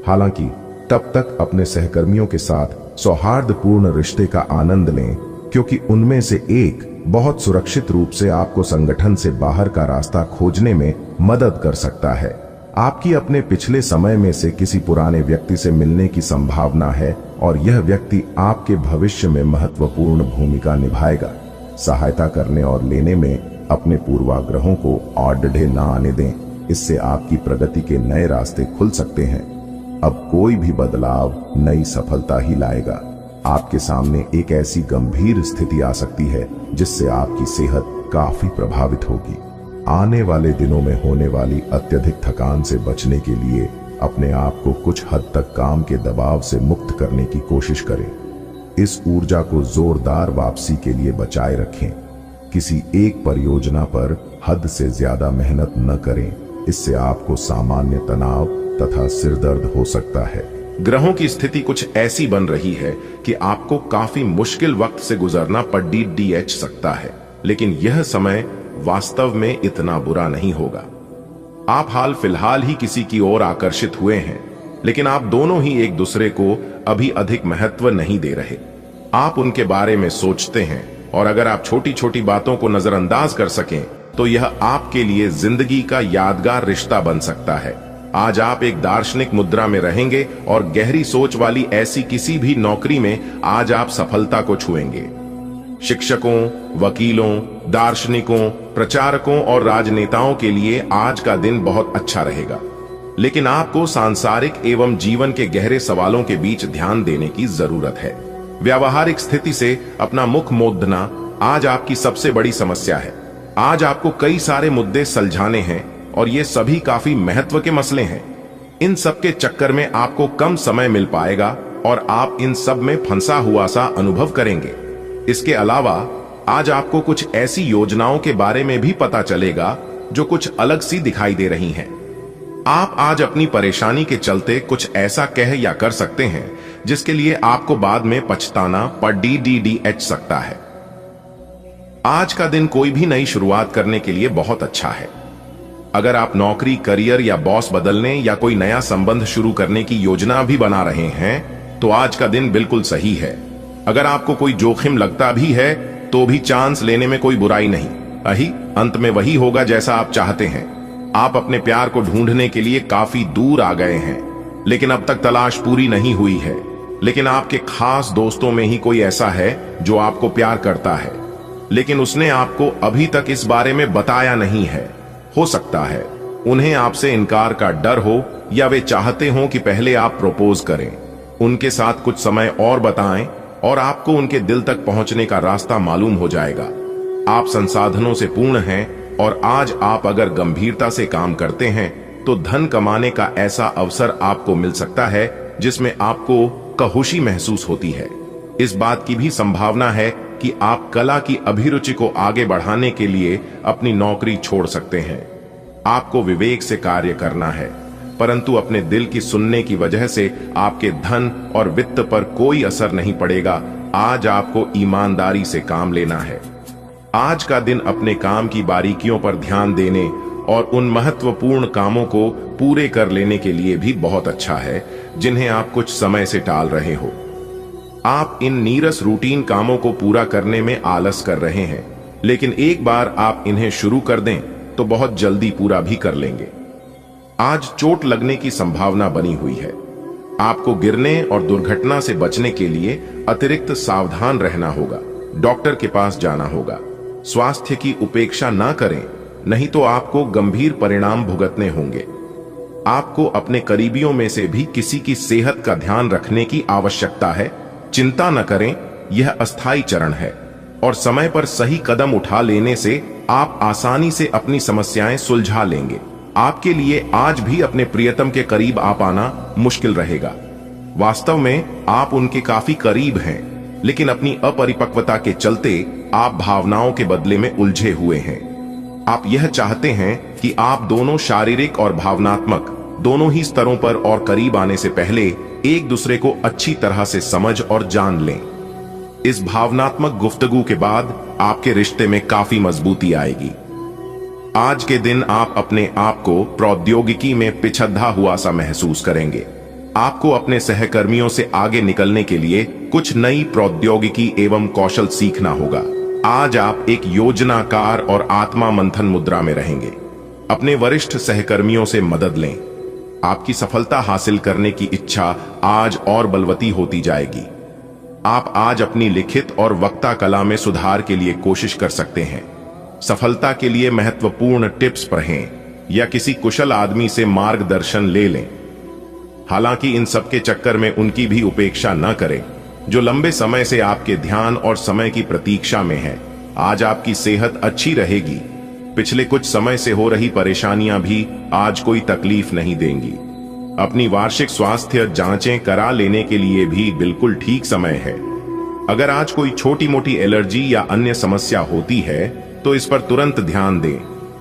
[SPEAKER 1] हालांकि तब तक अपने सहकर्मियों के साथ सौहार्दपूर्ण रिश्ते का आनंद लें, क्योंकि उनमें से एक बहुत सुरक्षित रूप से आपको संगठन से बाहर का रास्ता खोजने में मदद कर सकता है। आपकी अपने पिछले समय में से किसी पुराने व्यक्ति से मिलने की संभावना है और यह व्यक्ति आपके भविष्य में महत्वपूर्ण भूमिका निभाएगा। सहायता करने और लेने में अपने पूर्वाग्रहों को आड़े न आने दें, इससे आपकी प्रगति के नए रास्ते खुल सकते हैं। अब कोई भी बदलाव नई सफलता ही लाएगा। आपके सामने एक ऐसी गंभीर स्थिति आ सकती है जिससे आपकी सेहत काफी प्रभावित होगी। आने वाले दिनों में होने वाली अत्यधिक थकान से बचने के लिए अपने आप को कुछ हद तक काम के दबाव से मुक्त करने की कोशिश करें। इस ऊर्जा को जोरदार वापसी के लिए बचाए रखें। किसी एक परियोजना पर हद से ज्यादा मेहनत न करें, इससे आपको सामान्य तनाव तथा सिरदर्द हो सकता है। ग्रहों की स्थिति कुछ ऐसी बन रही है कि आपको काफी मुश्किल वक्त से गुजरना पड़ सकता है, लेकिन यह समय वास्तव में इतना बुरा नहीं होगा। आप हाल फिलहाल ही किसी की ओर आकर्षित हुए हैं, लेकिन आप दोनों ही एक दूसरे को अभी अधिक महत्व नहीं दे रहे। आप उनके बारे में सोचते हैं और अगर आप छोटी छोटी बातों को नजरअंदाज कर सकें तो यह आपके लिए जिंदगी का यादगार रिश्ता बन सकता है। आज आप एक दार्शनिक मुद्रा में रहेंगे और गहरी सोच वाली ऐसी किसी भी नौकरी में आज आप सफलता को छुएंगे। शिक्षकों, वकीलों, दार्शनिकों, प्रचारकों और राजनेताओं के लिए आज का दिन बहुत अच्छा रहेगा, लेकिन आपको सांसारिक एवं जीवन के गहरे सवालों के बीच ध्यान देने की जरूरत है। व्यावहारिक स्थिति से अपना मुख मोड़ना आज आपकी सबसे बड़ी समस्या है। आज आपको कई सारे मुद्दे सुलझाने हैं और ये सभी काफी महत्व के मसले हैं। इन सब के चक्कर में आपको कम समय मिल पाएगा और आप इन सब में फंसा हुआ सा अनुभव करेंगे। इसके अलावा आज आपको कुछ ऐसी योजनाओं के बारे में भी पता चलेगा जो कुछ अलग सी दिखाई दे रही हैं। आप आज अपनी परेशानी के चलते कुछ ऐसा कह या कर सकते हैं जिसके लिए आपको बाद में पछताना पड़ सकता है। आज का दिन कोई भी नई शुरुआत करने के लिए बहुत अच्छा है। अगर आप नौकरी, करियर या बॉस बदलने या कोई नया संबंध शुरू करने की योजना भी बना रहे हैं तो आज का दिन बिल्कुल सही है। अगर आपको कोई जोखिम लगता भी है तो भी चांस लेने में कोई बुराई नहीं। अंत में वही होगा जैसा आप चाहते हैं। आप अपने प्यार को ढूंढने के लिए काफी दूर आ गए हैं, लेकिन अब तक तलाश पूरी नहीं हुई है। लेकिन आपके खास दोस्तों में ही कोई ऐसा है जो आपको प्यार करता है, लेकिन उसने आपको अभी तक इस बारे में बताया नहीं है। हो सकता है उन्हें आपसे इनकार का डर हो, या वे चाहते हो कि पहले आप प्रपोज करें, उनके साथ कुछ समय और बताएं और आपको उनके दिल तक पहुंचने का रास्ता मालूम हो जाएगा। आप संसाधनों से पूर्ण हैं और आज आप अगर गंभीरता से काम करते हैं तो धन कमाने का ऐसा अवसर आपको मिल सकता है जिसमें आपको खुशी महसूस होती है। इस बात की भी संभावना है कि आप कला की अभिरुचि को आगे बढ़ाने के लिए अपनी नौकरी छोड़ सकते हैं। आपको विवेक से कार्य करना है, परंतु अपने दिल की सुनने की वजह से आपके धन और वित्त पर कोई असर नहीं पड़ेगा। आज आपको ईमानदारी से काम लेना है। आज का दिन अपने काम की बारीकियों पर ध्यान देने और उन महत्वपूर्ण कामों को पूरे कर लेने के लिए भी बहुत अच्छा है जिन्हें आप कुछ समय से टाल रहे हो। आप इन नीरस रूटीन कामों को पूरा करने में आलस कर रहे हैं, लेकिन एक बार आप इन्हें शुरू कर दें तो बहुत जल्दी पूरा भी कर लेंगे। आज चोट लगने की संभावना बनी हुई है। आपको गिरने और दुर्घटना से बचने के लिए अतिरिक्त सावधान रहना होगा। डॉक्टर के पास जाना होगा। स्वास्थ्य की उपेक्षा ना करें, नहीं तो आपको गंभीर परिणाम भुगतने होंगे। आपको अपने करीबियों में से भी किसी की सेहत का ध्यान रखने की आवश्यकता है। चिंता न करें, यह अस्थायी चरण है और समय पर सही कदम उठा लेने से आप आसानी से अपनी समस्याएं सुलझा लेंगे। आपके लिए आज भी अपने प्रियतम के करीब आ पाना मुश्किल रहेगा। वास्तव में आप उनके काफी करीब हैं, लेकिन अपनी अपरिपक्वता के चलते आप भावनाओं के बदले में उलझे हुए हैं। आप यह चाहते हैं कि आप दोनों शारीरिक और भावनात्मक दोनों ही स्तरों पर और करीब आने से पहले एक दूसरे को अच्छी तरह से समझ और जान लें। इस भावनात्मक गुफ्तगू के बाद आपके रिश्ते में काफी मजबूती आएगी। आज के दिन आप अपने आप को प्रौद्योगिकी में पिछड़ा हुआ सा महसूस करेंगे। आपको अपने सहकर्मियों से आगे निकलने के लिए कुछ नई प्रौद्योगिकी एवं कौशल सीखना होगा। आज आप एक योजनाकार और आत्मा मंथन मुद्रा में रहेंगे। अपने वरिष्ठ सहकर्मियों से मदद लें। आपकी सफलता हासिल करने की इच्छा आज और बलवती होती जाएगी। आप आज अपनी लिखित और वक्ता कला में सुधार के लिए कोशिश कर सकते हैं। सफलता के लिए महत्वपूर्ण टिप्स पढ़ें या किसी कुशल आदमी से मार्गदर्शन ले लें। हालांकि इन सब के चक्कर में उनकी भी उपेक्षा न करें जो लंबे समय से आपके ध्यान और समय की प्रतीक्षा में है। आज आपकी सेहत अच्छी रहेगी। पिछले कुछ समय से हो रही परेशानियां भी आज कोई तकलीफ नहीं देंगी। अपनी वार्षिक स्वास्थ्य जांचें करा लेने के लिए भी बिल्कुल ठीक समय है। अगर आज कोई छोटी मोटी एलर्जी या अन्य समस्या होती है तो इस पर तुरंत ध्यान दें,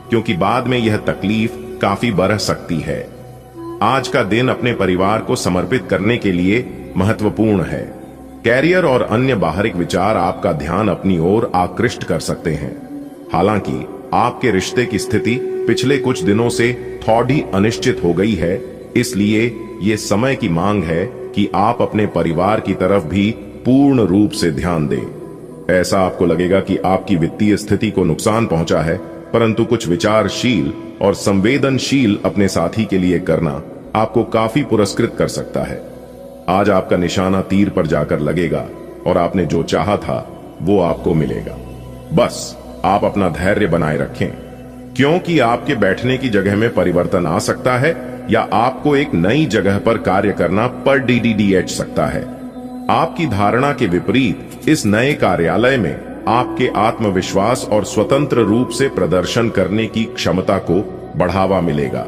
[SPEAKER 1] क्योंकि बाद में यह तकलीफ काफी बढ़ सकती है। आज का दिन अपने परिवार को समर्पित करने के लिए महत्वपूर्ण है। कैरियर और अन्य बाहरिक विचार आपका ध्यान अपनी ओर आकृष्ट कर सकते हैं। हालांकि आपके रिश्ते की स्थिति पिछले कुछ दिनों से थोड़ी अनिश्चित हो गई है, इसलिए ये समय की मांग है कि आप अपने परिवार की तरफ भी पूर्ण रूप से ध्यान दें। ऐसा आपको लगेगा कि आपकी वित्तीय स्थिति को नुकसान पहुंचा है, परंतु कुछ विचारशील और संवेदनशील अपने साथी के लिए करना आपको काफी पुरस्कृत कर सकता है। आज आपका निशाना तीर पर जाकर लगेगा और आपने जो चाहा था वो आपको मिलेगा। बस आप अपना धैर्य बनाए रखें, क्योंकि आपके बैठने की जगह में परिवर्तन आ सकता है या आपको एक नई जगह पर कार्य करना पर DDDH सकता है। आपकी धारणा के विपरीत इस नए कार्यालय में आपके आत्मविश्वास और स्वतंत्र रूप से प्रदर्शन करने की क्षमता को बढ़ावा मिलेगा।